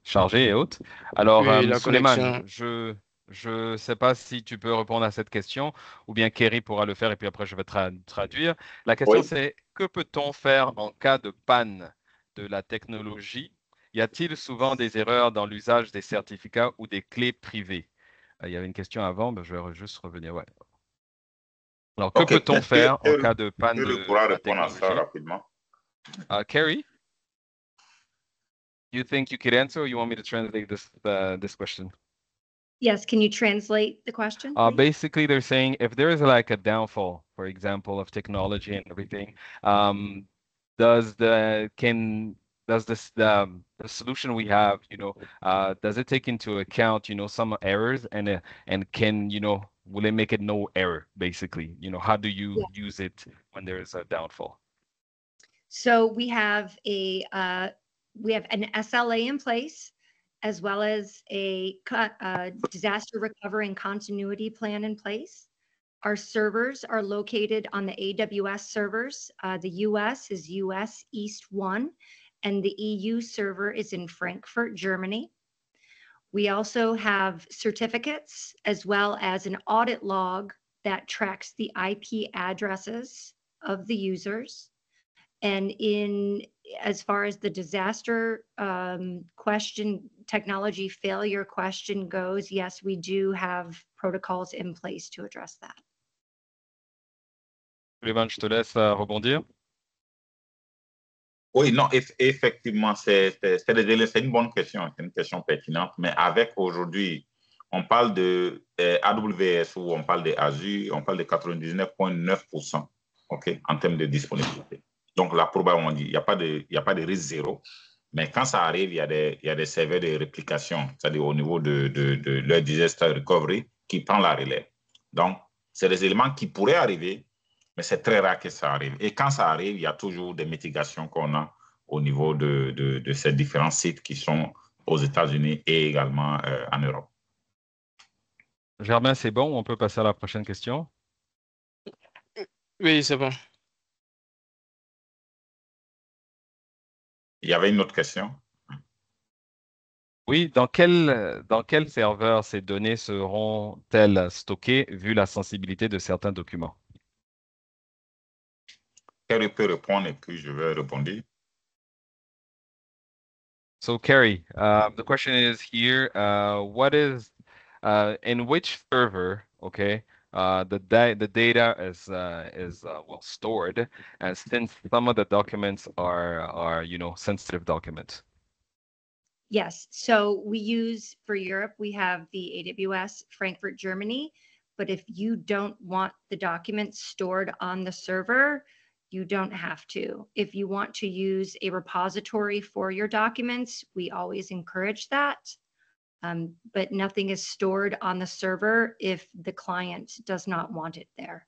charger et autres. Alors,
Oui, la
Souleymane,
connexion.
je ne sais pas si tu peux répondre à cette question, ou bien Kerry pourra le faire, et puis après, je vais traduire. La question,
Oui.
c'est, que peut-on faire en cas de panne de la technologie? Y a-t-il souvent des erreurs dans l'usage des certificats ou des clés privées? Il y avait une question avant, mais je vais juste revenir. Ouais. Alors, que
OK,
peut-on faire en cas de panne
Quel
de
pourra
la
répondre à ça
technologie?
rapidement?
Carrie, you think you could answer, or you want me to translate this question?
Yes, can you translate the question, please?
Basically, they're saying if there is like a downfall, for example, of technology and everything, does the solution we have, does it take into account, some errors and can, will it make it no error, basically? How do you
Yeah.
use it when there is a downfall?
So we have an SLA in place, as well as a disaster recovery and continuity plan in place. Our servers are located on the AWS servers. The US is US East 1, and the EU server is in Frankfurt, Germany. We also have certificates as well as an audit log that tracks the IP addresses of the users. And as far as the disaster question, technology failure question goes, yes, we do have protocols in place to address that.
Sullivan, je te laisse rebondir.
Oui, non, effectivement, c'est une bonne question, c'est une question pertinente, mais avec aujourd'hui, on parle de AWS ou on parle de Azure, on parle de 99,9%, OK, en termes de disponibilité. Donc là, probablement, il n'y a pas de risque zéro, mais quand ça arrive, il y a des serveurs de réplication, c'est-à-dire au niveau de leur disaster recovery qui prend la relève. Donc, c'est des éléments qui pourraient arriver, mais c'est très rare que ça arrive. Et quand ça arrive, il y a toujours des mitigations qu'on a au niveau de ces différents sites qui sont aux États-Unis et également en Europe.
Germain, c'est bon, on peut passer à la prochaine question.
Oui, c'est bon.
Il y avait une autre question?
Oui, dans quel serveur ces données seront-elles stockées vu la sensibilité de certains documents?
Kerry peut répondre et puis je vais répondre.
So, Carrie, the question is here, in which server, okay, the data is well stored, and since some of the documents are sensitive documents.
Yes. So for Europe, we have the AWS Frankfurt, Germany. But if you don't want the documents stored on the server, you don't have to. If you want to use a repository for your documents, we always encourage that. But nothing is stored on the server if the client does not want it there.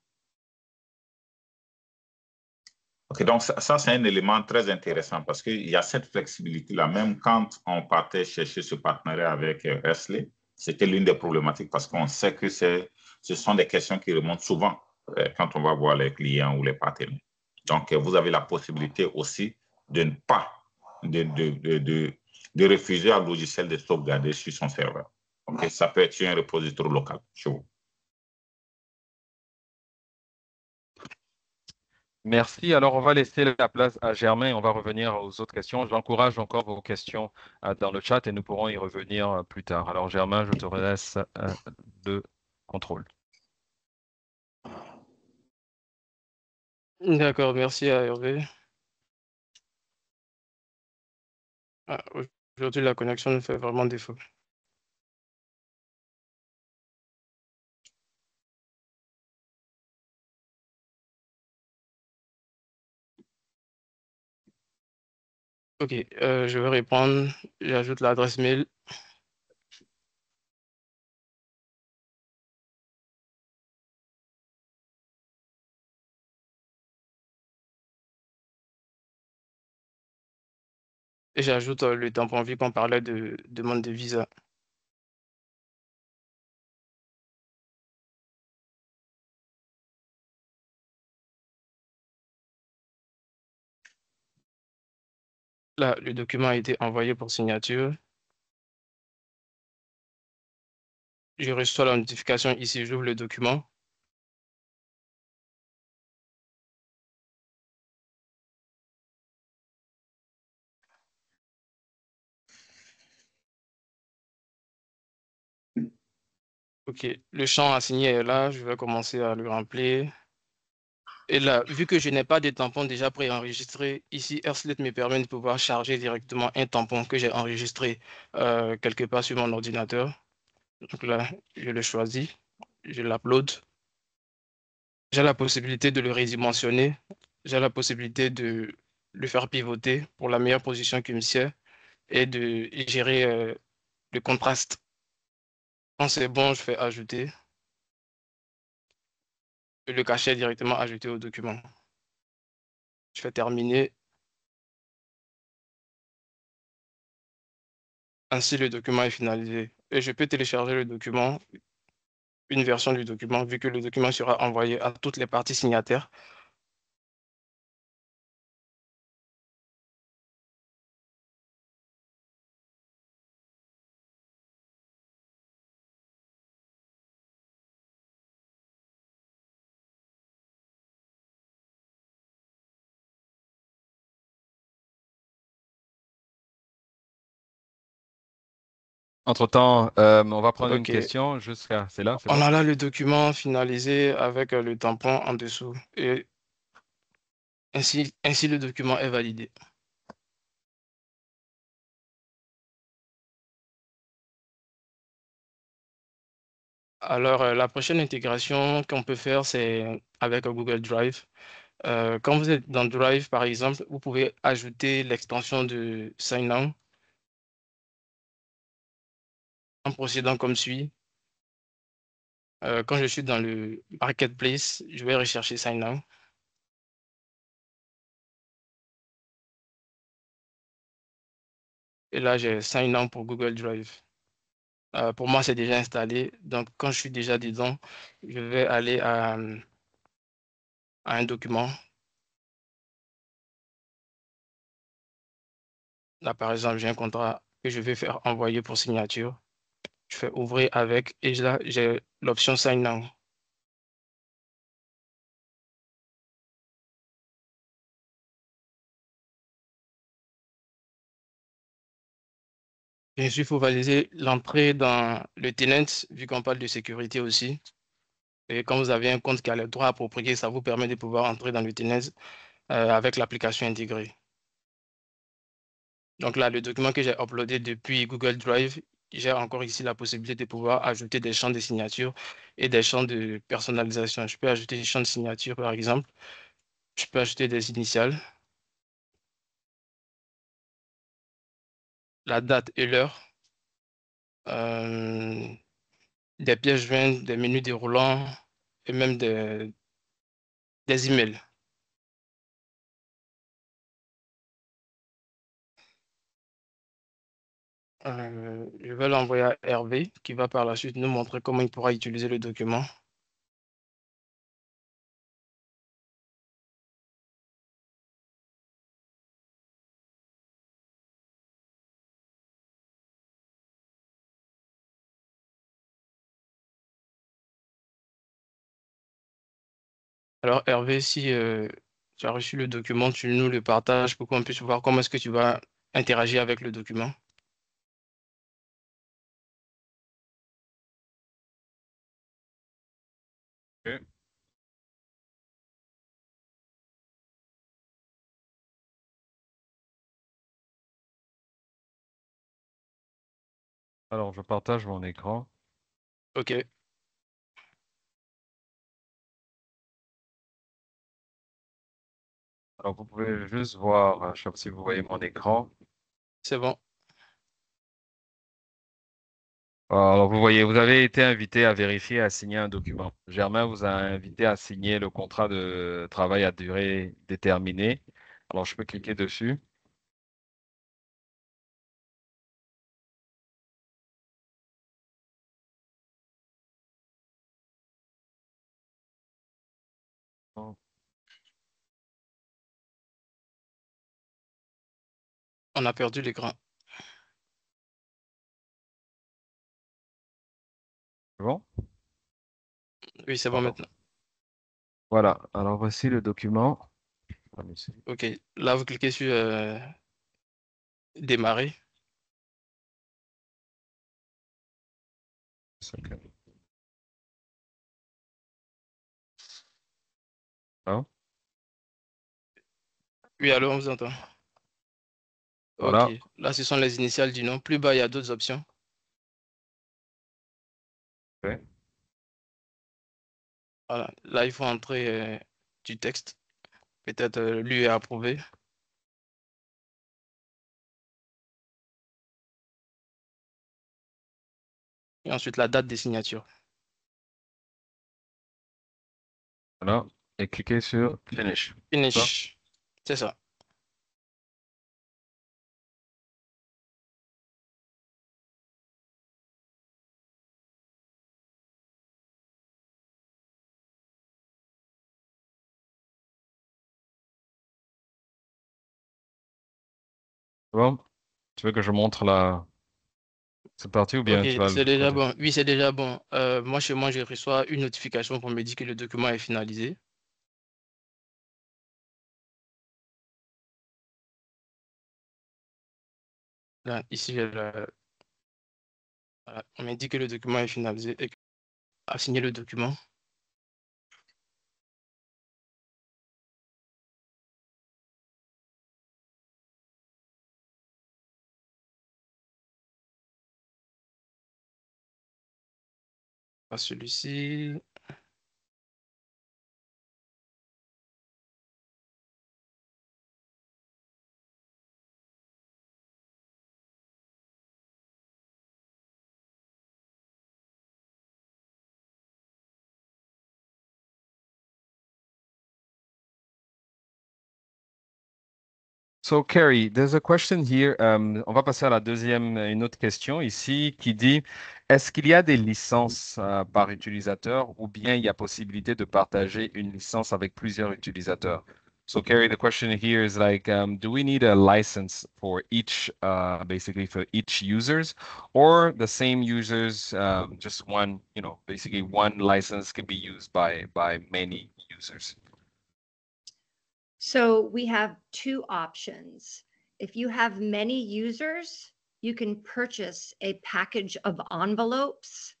OK, donc ça c'est un élément très intéressant parce qu'il y a cette flexibilité-là. Même quand on partait chercher ce partenariat avec Ersley, c'était l'une des problématiques parce qu'on sait que ce sont des questions qui remontent souvent quand on va voir les clients ou les partenaires. Donc, vous avez la possibilité aussi de ne pas de refuser à logiciel de sauvegarder sur son serveur. Okay? Ça peut être sur un repository local chez vous.
Merci. Alors, on va laisser la place à Germain et on va revenir aux autres questions. J'encourage encore vos questions dans le chat et nous pourrons y revenir plus tard. Alors, Germain, je te laisse le contrôle.
D'accord, merci à Hervé. Aujourd'hui, la connexion nous fait vraiment défaut. OK, je vais répondre. J'ajoute l'adresse mail. Et j'ajoute le tampon vie qu'on parlait de demande de visa. Là, le document a été envoyé pour signature. Je reçois la notification ici, j'ouvre le document. OK, le champ à signer est là, je vais commencer à le remplir. Et là, vu que je n'ai pas de tampon déjà préenregistré, ici, AirSlate me permet de pouvoir charger directement un tampon que j'ai enregistré quelque part sur mon ordinateur. Donc là, je le choisis, je l'upload. J'ai la possibilité de le redimensionner. J'ai la possibilité de le faire pivoter pour la meilleure position qui me sied et de gérer le contraste. Quand c'est bon, je fais ajouter et le cachet directement ajouté au document. Je fais terminer. Ainsi, le document est finalisé. Et je peux télécharger le document, une version du document, vu que le document sera envoyé à toutes les parties signataires.
Entre-temps, on va prendre une
OK.
question jusqu'à... C'est là, c'est
On
bon?
a là le document finalisé avec le tampon en dessous. Et ainsi le document est validé. Alors, la prochaine intégration qu'on peut faire, c'est avec Google Drive. Quand vous êtes dans Drive, par exemple, vous pouvez ajouter l'extension de Sign-On en procédant comme suit. Quand je suis dans le Marketplace, je vais rechercher Sign-On. Et là, j'ai Sign-On pour Google Drive. Pour moi, c'est déjà installé. Donc, quand je suis déjà dedans, je vais aller à un document. Là, par exemple, j'ai un contrat que je vais faire envoyer pour signature. Je fais ouvrir avec et là, j'ai l'option Sign Now. Bien sûr, il faut valider l'entrée dans le tenant, vu qu'on parle de sécurité aussi. Et quand vous avez un compte qui a les droits appropriés, ça vous permet de pouvoir entrer dans le tenant avec l'application intégrée. Donc là, le document que j'ai uploadé depuis Google Drive, j'ai encore ici la possibilité de pouvoir ajouter des champs de signature et des champs de personnalisation. Je peux ajouter des champs de signature, par exemple. Je peux ajouter des initiales, la date et l'heure, euh, des pièces jointes, des menus déroulants et même des emails. Je vais l'envoyer à Hervé qui va par la suite nous montrer comment il pourra utiliser le document. Alors Hervé, si tu as reçu le document, tu nous le partages pour qu'on puisse voir comment est-ce que tu vas interagir avec le document.
Ok. Alors, je partage mon écran.
OK,
Alors, vous pouvez juste voir, je sais pas si vous voyez mon écran.
c'est bon.
Alors, vous voyez, vous avez été invité à vérifier et à signer un document. Germain vous a invité à signer le contrat de travail à durée déterminée. Alors, je peux cliquer dessus. Oh,
On a perdu l'écran.
c'est bon?
Oui, c'est bon
Alors,
maintenant.
voilà. Alors, voici le document. Ah, mais
OK, là, vous cliquez sur démarrer.
c'est- hein?
Oui, alors on vous entend.
Voilà.
OK. Là, ce sont les initiales du nom. Plus bas, il y a d'autres options.
Okay.
Voilà. Là, il faut entrer du texte. Peut-être lu et approuvé. Et ensuite, la date des signatures.
Voilà. Et cliquez sur Finish.
Finish. C'est ça.
Bon, tu veux que je montre la... C'est parti ou bien
OK,
tu vas
c'est
le
déjà
côté?
bon. Oui, c'est déjà bon. Moi, chez moi, je reçois une notification pour me dire que le document est finalisé. Là, ici, voilà, on me dit que le document est finalisé et a signé le document. Pas celui-ci.
So, Carrie, there's a question here. On va passer à la deuxième, une autre question ici qui dit, est-ce qu'il y a des licences par utilisateur ou bien il y a possibilité de partager une licence avec plusieurs utilisateurs? So, Carrie, the question here is like, do we need a license for each, basically for each users, or the same users, just one, basically one license can be used by many users?
So we have two options. If you have many users, you can purchase a package of envelopes.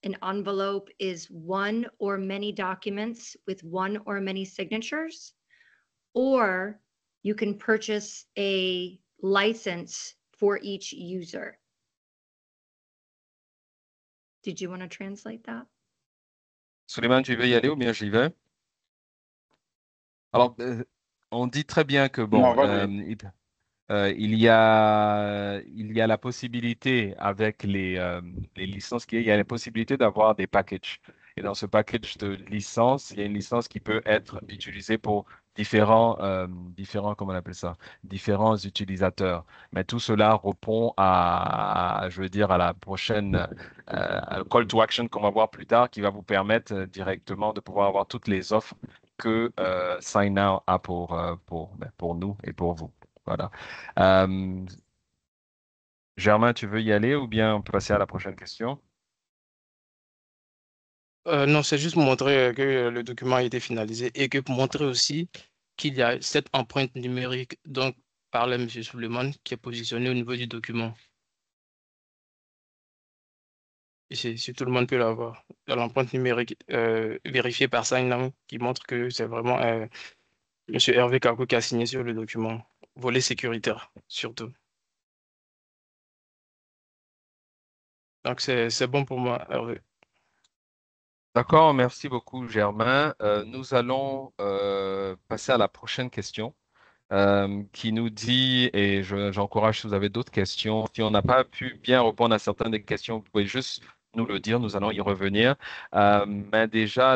An envelope is one or many documents with one or many signatures, or you can purchase a license for each user. Did you want to translate that?
Suleiman, tu veux y aller ou bien j'y vais? Alors, on dit très bien que,
Non,
bon,
vas-y.
il y a la possibilité avec les licences il y a la possibilité d'avoir des packages. Et dans ce package de licences, il y a une licence qui peut être utilisée pour comment on appelle ça, différents utilisateurs. Mais tout cela répond je veux dire, à la prochaine call to action qu'on va voir plus tard, qui va vous permettre directement de pouvoir avoir toutes les offres que SignNow a pour nous et pour vous. Voilà. Euh, Germain, tu veux y aller ou bien on peut passer à la prochaine question?
Non, c'est juste pour montrer que le document a été finalisé et que pour montrer aussi qu'il y a cette empreinte numérique dont parlait M. Suleiman qui est positionnée au niveau du document. Et si tout le monde peut l'avoir. L'empreinte numérique vérifiée par SignNow qui montre que c'est vraiment M. Hervé Kako qui a signé sur le document. Volet sécuritaire, surtout. Donc, c'est bon pour moi, Hervé.
D'accord, merci beaucoup, Germain. Nous allons passer à la prochaine question qui nous dit, et j'encourage si vous avez d'autres questions, si on n'a pas pu bien répondre à certaines des questions, vous pouvez juste nous le dire, nous allons y revenir. Mais déjà,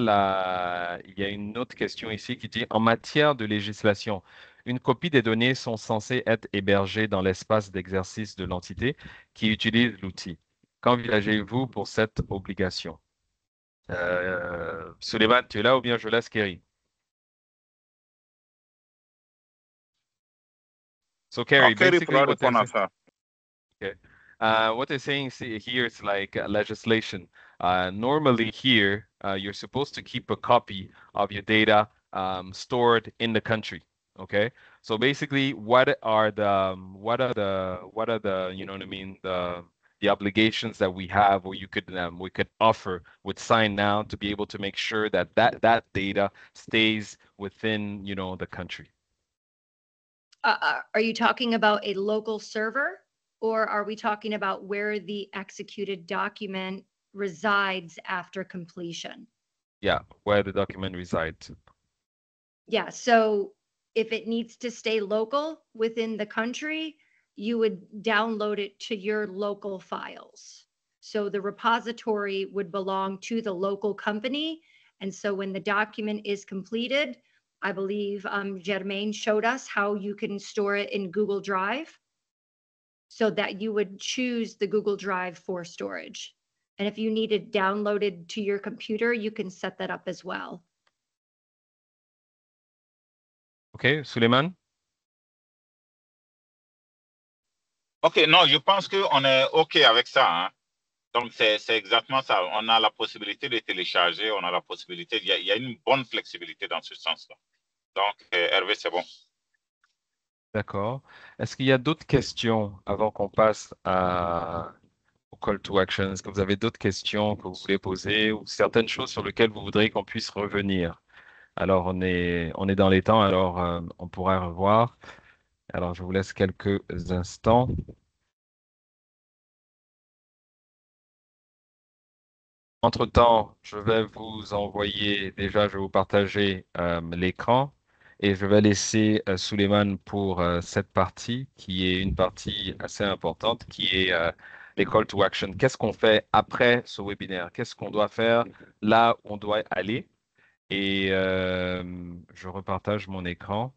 il y a une autre question ici qui dit, en matière de législation, une copie des données sont censées être hébergées dans l'espace d'exercice de l'entité qui utilise l'outil. Qu'envisagez-vous pour cette obligation? Suleiman, tu es là ou bien je laisse Kerry? So, Kerry,
Kerry
basically
pourra
what they're
répondre à
saying.
ça.
Okay. What they're saying here is like legislation. Normally here, you're supposed to keep a copy of your data stored in the country. Okay. So basically, what are the you know what I mean the obligations that we have, or we could offer with SignNow to be able to make sure that data stays within the country.
Are you talking about a local server, or are we talking about where the executed document resides after completion?
Yeah, where the document resides.
Yeah, so if it needs to stay local within the country, you would download it to your local files. So the repository would belong to the local company. And so when the document is completed, I believe Germaine showed us how you can store it in Google Drive so that you would choose the Google Drive for storage. And if you need it downloaded to your computer, you can set that up as well.
OK, Suleiman?
OK, non, je pense qu'on est OK avec ça. Hein. Donc, c'est exactement ça. On a la possibilité de télécharger, on a la possibilité, il y a une bonne flexibilité dans ce sens-là. Donc, Hervé, c'est bon.
D'accord. Est-ce qu'il y a d'autres questions avant qu'on passe au call to action? Est-ce que vous avez d'autres questions que vous voulez poser ou certaines choses sur lesquelles vous voudriez qu'on puisse revenir? Alors, on est dans les temps, alors on pourra revoir. Alors, je vous laisse quelques instants. Entre-temps, je vais vous envoyer, déjà, je vais vous partager l'écran et je vais laisser Suleiman pour cette partie qui est une partie assez importante, qui est les call to action. Qu'est-ce qu'on fait après ce webinaire? Qu'est-ce qu'on doit faire là où on doit aller? Et je repartage mon écran.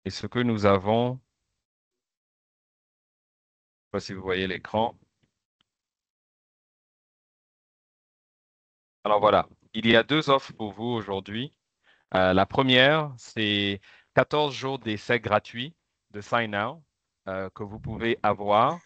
Et ce que nous avons, je ne sais pas si vous voyez l'écran. Alors voilà, il y a deux offres pour vous aujourd'hui. La première, c'est 14 jours d'essai gratuit de Sign Now que vous pouvez avoir.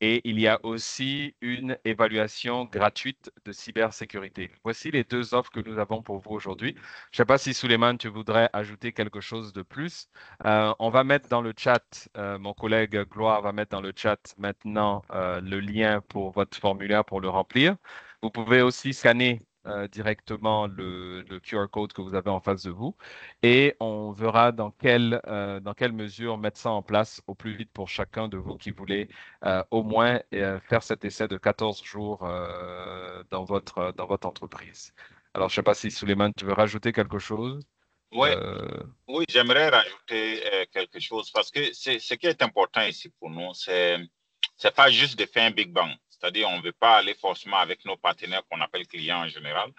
Et il y a aussi une évaluation gratuite de cybersécurité. Voici les deux offres que nous avons pour vous aujourd'hui. Je ne sais pas si Suleiman, tu voudrais ajouter quelque chose de plus. On va mettre dans le chat, mon collègue Gloire va mettre dans le chat maintenant le lien pour votre formulaire pour le remplir. Vous pouvez aussi scanner directement le QR code que vous avez en face de vous et on verra dans quelle mesure mettre ça en place au plus vite pour chacun de vous qui voulez au moins faire cet essai de 14 jours dans votre entreprise. Alors, je ne sais pas si Suleiman, tu veux rajouter quelque chose?
Oui, oui, j'aimerais rajouter quelque chose parce que ce qui est important ici pour nous, c'est pas juste de faire un Big Bang. C'est-à-dire, on ne veut pas aller forcément avec nos partenaires qu'on appelle clients en général,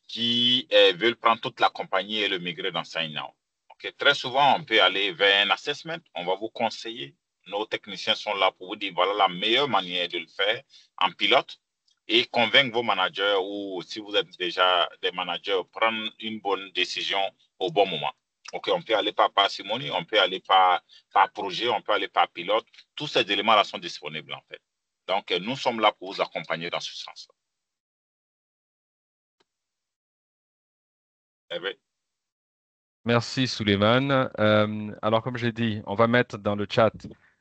qui veulent prendre toute la compagnie et le migrer dans SignNow. Okay. Très souvent, on peut aller vers un assessment, on va vous conseiller. Nos techniciens sont là pour vous dire voilà la meilleure manière de le faire en pilote et convaincre vos managers ou si vous êtes déjà des managers, prendre une bonne décision au bon moment. OK, on peut aller par parcimonie, on peut aller par projet, on peut aller par pilote. Tous ces éléments-là sont disponibles en fait. Donc, nous sommes là pour vous accompagner dans ce sens-là.
Merci, Suleiman. Alors, comme j'ai dit, on va mettre dans le chat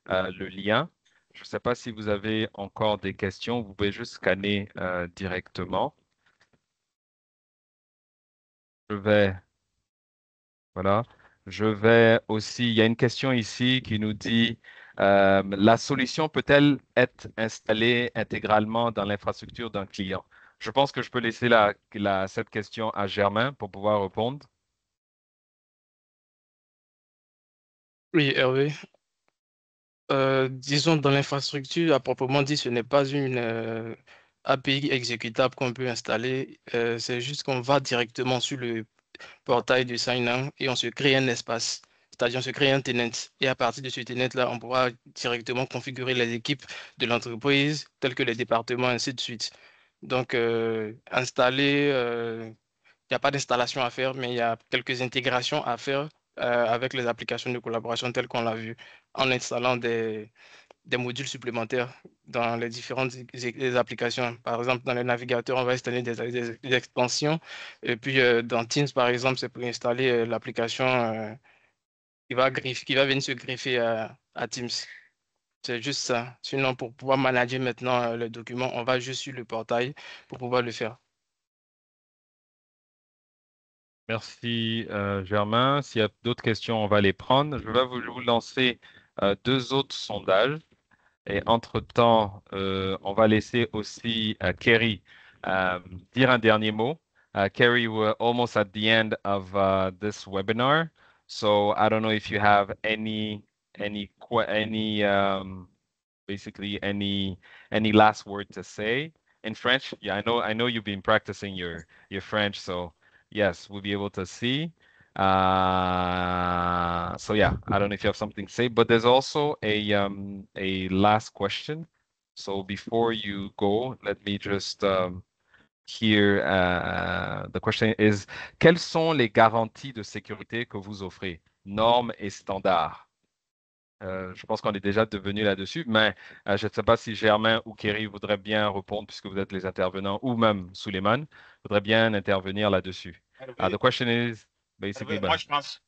le lien. Je ne sais pas si vous avez encore des questions. Vous pouvez juste scanner directement. Voilà. Je vais aussi, il y a une question ici qui nous dit, la solution peut-elle être installée intégralement dans l'infrastructure d'un client? Je pense que je peux laisser cette question à Germain pour pouvoir répondre.
Oui, Hervé. Disons, dans l'infrastructure, à proprement dit, ce n'est pas une API exécutable qu'on peut installer. C'est juste qu'on va directement sur le portail du sign-in et on se crée un espace. C'est-à-dire, on se crée un tenant. Et à partir de ce tenant-là, on pourra directement configurer les équipes de l'entreprise, telles que les départements, ainsi de suite. Donc, installer, il n'y a pas d'installation à faire, mais il y a quelques intégrations à faire avec les applications de collaboration telles qu'on l'a vu en installant des modules supplémentaires dans les différentes applications. Par exemple, dans le navigateur, on va installer des extensions. Et puis, dans Teams, par exemple, c'est pour installer l'application qui va venir se greffer à Teams. C'est juste ça. Sinon, pour pouvoir manager maintenant le document, on va juste sur le portail pour pouvoir le faire.
Merci, Germain. S'il y a d'autres questions, on va les prendre. Je vais vous lancer deux autres sondages. Et entre-temps, on va laisser aussi Kerry dire un dernier mot. Kerry, we're almost at the end of this webinar. So I don't know if you have basically any last word to say in French. Yeah, I know you've been practicing your French, so yes, we'll be able to see. So yeah, I don't know if you have something to say, but there's also a last question. So before you go, let me just hear the question is, quelles sont les garanties de sécurité que vous offrez, normes et standards? Je pense qu'on est déjà devenu là-dessus, mais je ne sais pas si Germain ou Kerry voudraient bien répondre puisque vous êtes les intervenants, ou même Suleiman voudrait bien intervenir là-dessus. The question is basically,
Moi, je pense,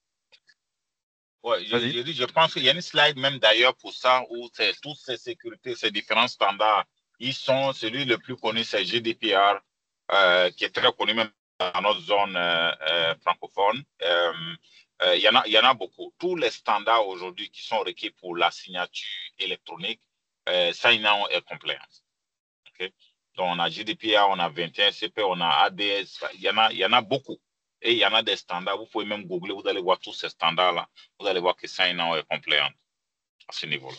ouais,
vas-y.
je pense qu'il y a une slide même d'ailleurs pour ça où toutes ces sécurités, ces différents standards, ils sont, celui le plus connu, c'est GDPR, qui est très connu même dans notre zone francophone. Il y en a beaucoup. Tous les standards aujourd'hui qui sont requis pour la signature électronique, sign-on est compliance. Okay? Donc, on a GDPR, on a 21 CP, on a ADS, il y en a beaucoup. Et il y en a des standards, vous pouvez même googler, vous allez voir tous ces standards-là. Vous allez voir que sign-on est compliant à ce niveau-là.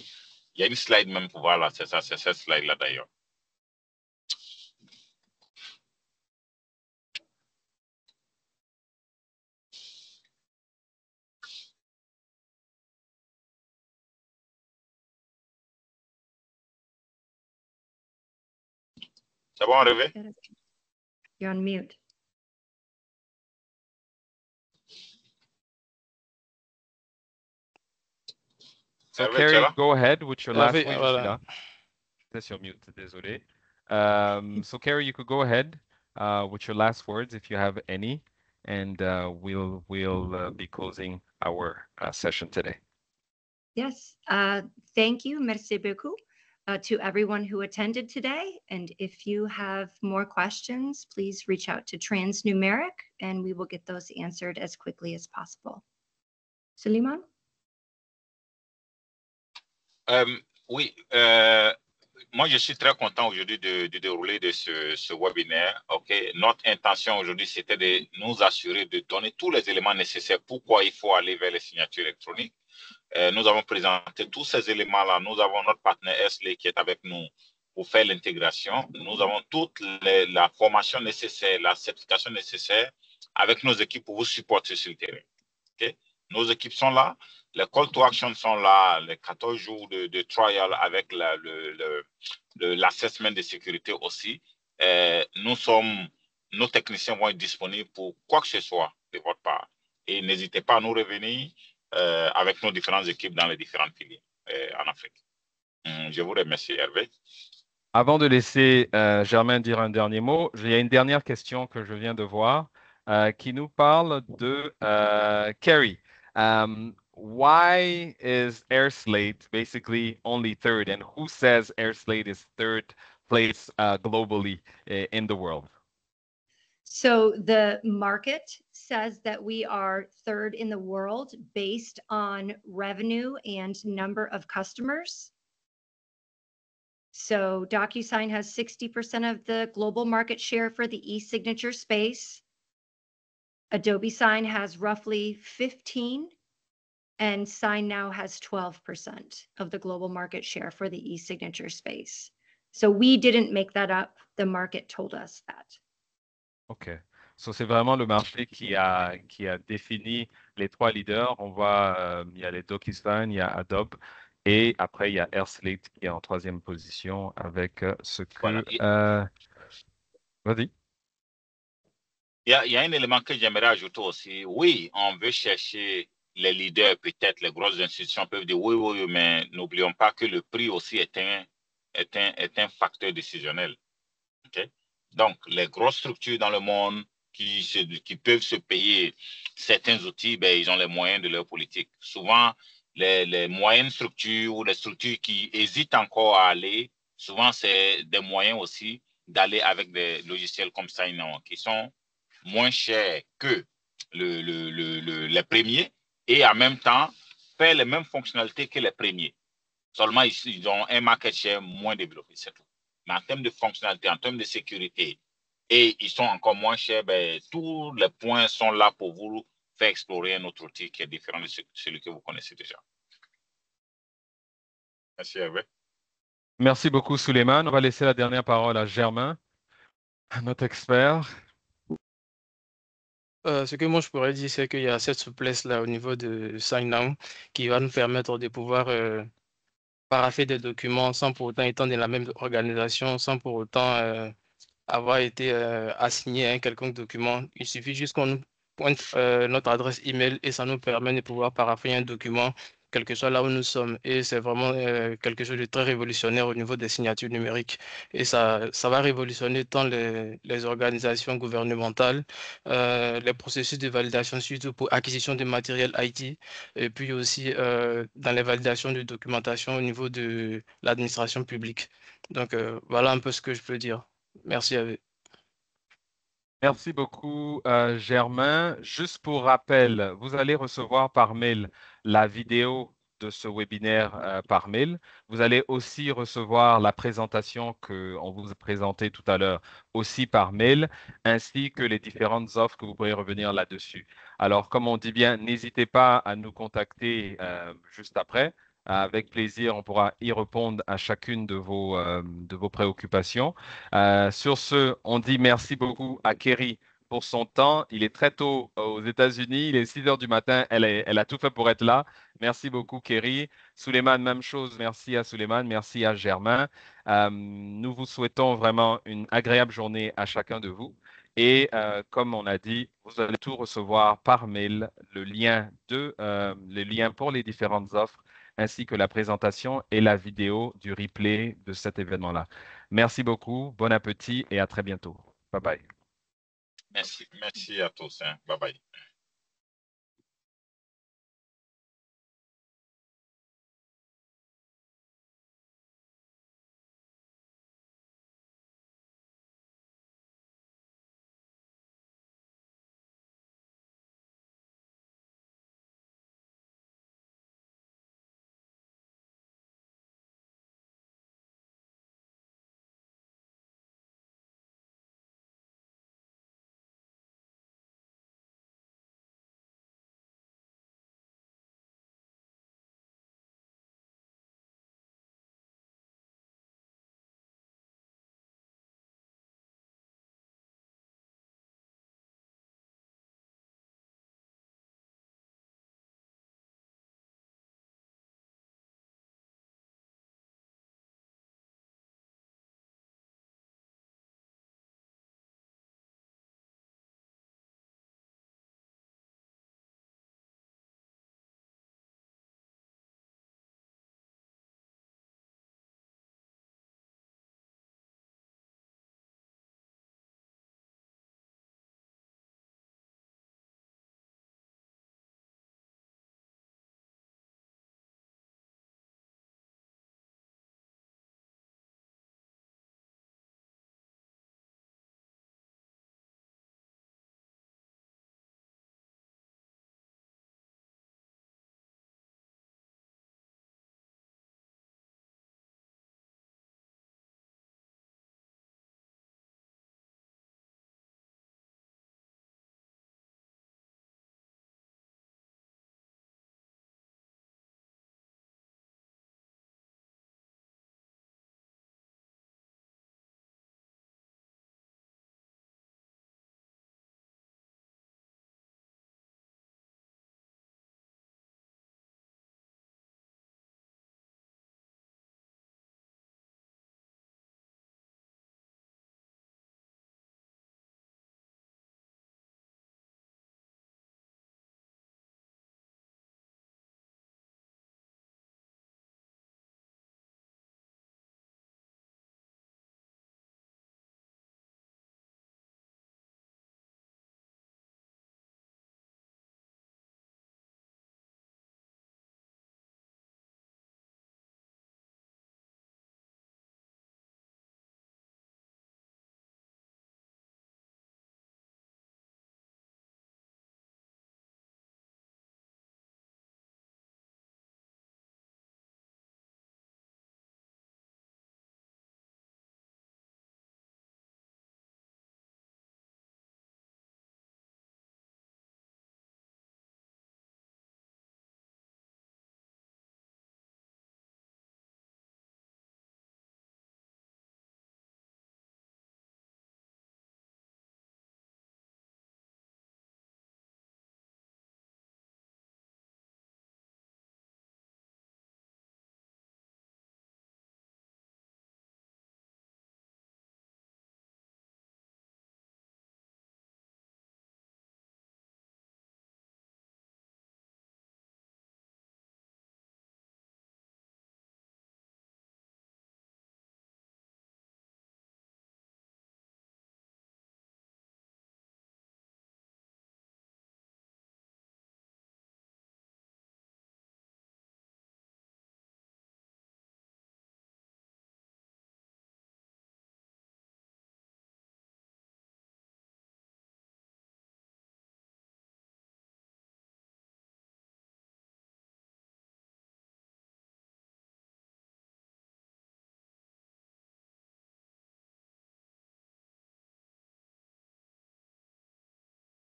Il y a une slide même pour voir là, c'est ça, c'est cette slide-là d'ailleurs. C'est bon, Révé?
You're on mute.
So Kerry, go ahead with your last
Hervé,
word.
voilà.
That's your mute, désolé. So Kerry, you could go ahead with your last words if you have any, and we'll be closing our session today.
Yes, thank you, merci beaucoup, to everyone who attended today. And if you have more questions, please reach out to Transnumeric and we will get those answered as quickly as possible. Suleiman?
Oui, moi je suis très content aujourd'hui de dérouler de ce webinaire. Okay. Notre intention aujourd'hui, c'était de nous assurer de donner tous les éléments nécessaires pourquoi il faut aller vers les signatures électroniques. Nous avons présenté tous ces éléments-là. Nous avons notre partenaire Esli qui est avec nous pour faire l'intégration. Nous avons toute la formation nécessaire, la certification nécessaire avec nos équipes pour vous supporter sur le terrain. Okay. Nos équipes sont là, les call to action sont là, les 14 jours de trial avec l'assessment de sécurité aussi. Nos techniciens vont être disponibles pour quoi que ce soit de votre part. Et n'hésitez pas à nous revenir avec nos différentes équipes dans les différentes filières en Afrique. Je vous remercie, Hervé.
Avant de laisser Germain dire un dernier mot, il y a une dernière question que je viens de voir qui nous parle de Kerry. Why is AirSlate basically only third, and who says AirSlate is third place globally in the world?
So the market says that we are third in the world based on revenue and number of customers. So DocuSign has 60% of the global market share for the e-signature space. Adobe Sign has roughly 15, and SignNow has 12% of the global market share for the e-signature space. So we didn't make that up. The market told us that.
OK. So, c'est vraiment le marché qui a défini les trois leaders. On voit, il y a les DocuSign, il y a Adobe, et après, il y a AirSlate qui est en troisième position avec ce que...
Voilà.
Vas-y.
Il y a un élément que j'aimerais ajouter aussi. Oui, on veut chercher les leaders, peut-être les grosses institutions peuvent dire oui, mais n'oublions pas que le prix aussi est un facteur décisionnel. Okay? Donc, les grosses structures dans le monde qui peuvent se payer certains outils, ben, ils ont les moyens de leur politique. Souvent, les moyennes structures ou les structures qui hésitent encore à aller, souvent, c'est des moyens aussi d'aller avec des logiciels comme SignOn qui sont moins chers que les premiers et en même temps faire les mêmes fonctionnalités que les premiers. Seulement, ils ont un market share moins développé, c'est tout. Mais en termes de fonctionnalité, en termes de sécurité, et ils sont encore moins chers, ben, tous les points sont là pour vous faire explorer un autre outil qui est différent de celui que vous connaissez déjà. Merci, Hervé.
Merci beaucoup, Souleymane. On va laisser la dernière parole à Germain, notre expert.
Ce que moi je pourrais dire, c'est qu'il y a cette souplesse-là au niveau de Sign qui va nous permettre de pouvoir paraffer des documents sans pour autant être dans la même organisation, sans pour autant avoir été assigné à un quelconque document. Il suffit juste qu'on nous pointe notre adresse email et ça nous permet de pouvoir paraffer un document, quel que soit là où nous sommes. Et c'est vraiment quelque chose de très révolutionnaire au niveau des signatures numériques. Et ça va révolutionner tant les organisations gouvernementales, les processus de validation, surtout pour acquisition de matériel IT, et puis aussi dans les validations de documentation au niveau de l'administration publique. Donc, voilà un peu ce que je peux dire. Merci à vous.
Merci beaucoup, Germain. Juste pour rappel, vous allez recevoir par mail la vidéo de ce webinaire par mail. Vous allez aussi recevoir la présentation qu'on vous a présentée tout à l'heure aussi par mail, ainsi que les différentes offres que vous pourrez revenir là-dessus. Alors, comme on dit bien, n'hésitez pas à nous contacter juste après. Avec plaisir, on pourra y répondre à chacune de vos préoccupations. Sur ce, on dit merci beaucoup à Kerry pour son temps. Il est très tôt aux États-Unis. Il est 6 heures du matin. Elle a tout fait pour être là. Merci beaucoup, Kerry. Souleymane, même chose. Merci à Souleymane. Merci à Germain. Nous vous souhaitons vraiment une agréable journée à chacun de vous. Et comme on a dit, vous allez tout recevoir par mail, le lien pour les différentes offres, ainsi que la présentation et la vidéo du replay de cet événement-là. Merci beaucoup, bon appétit et à très bientôt. Bye bye.
Merci à tous. Hein. Bye bye.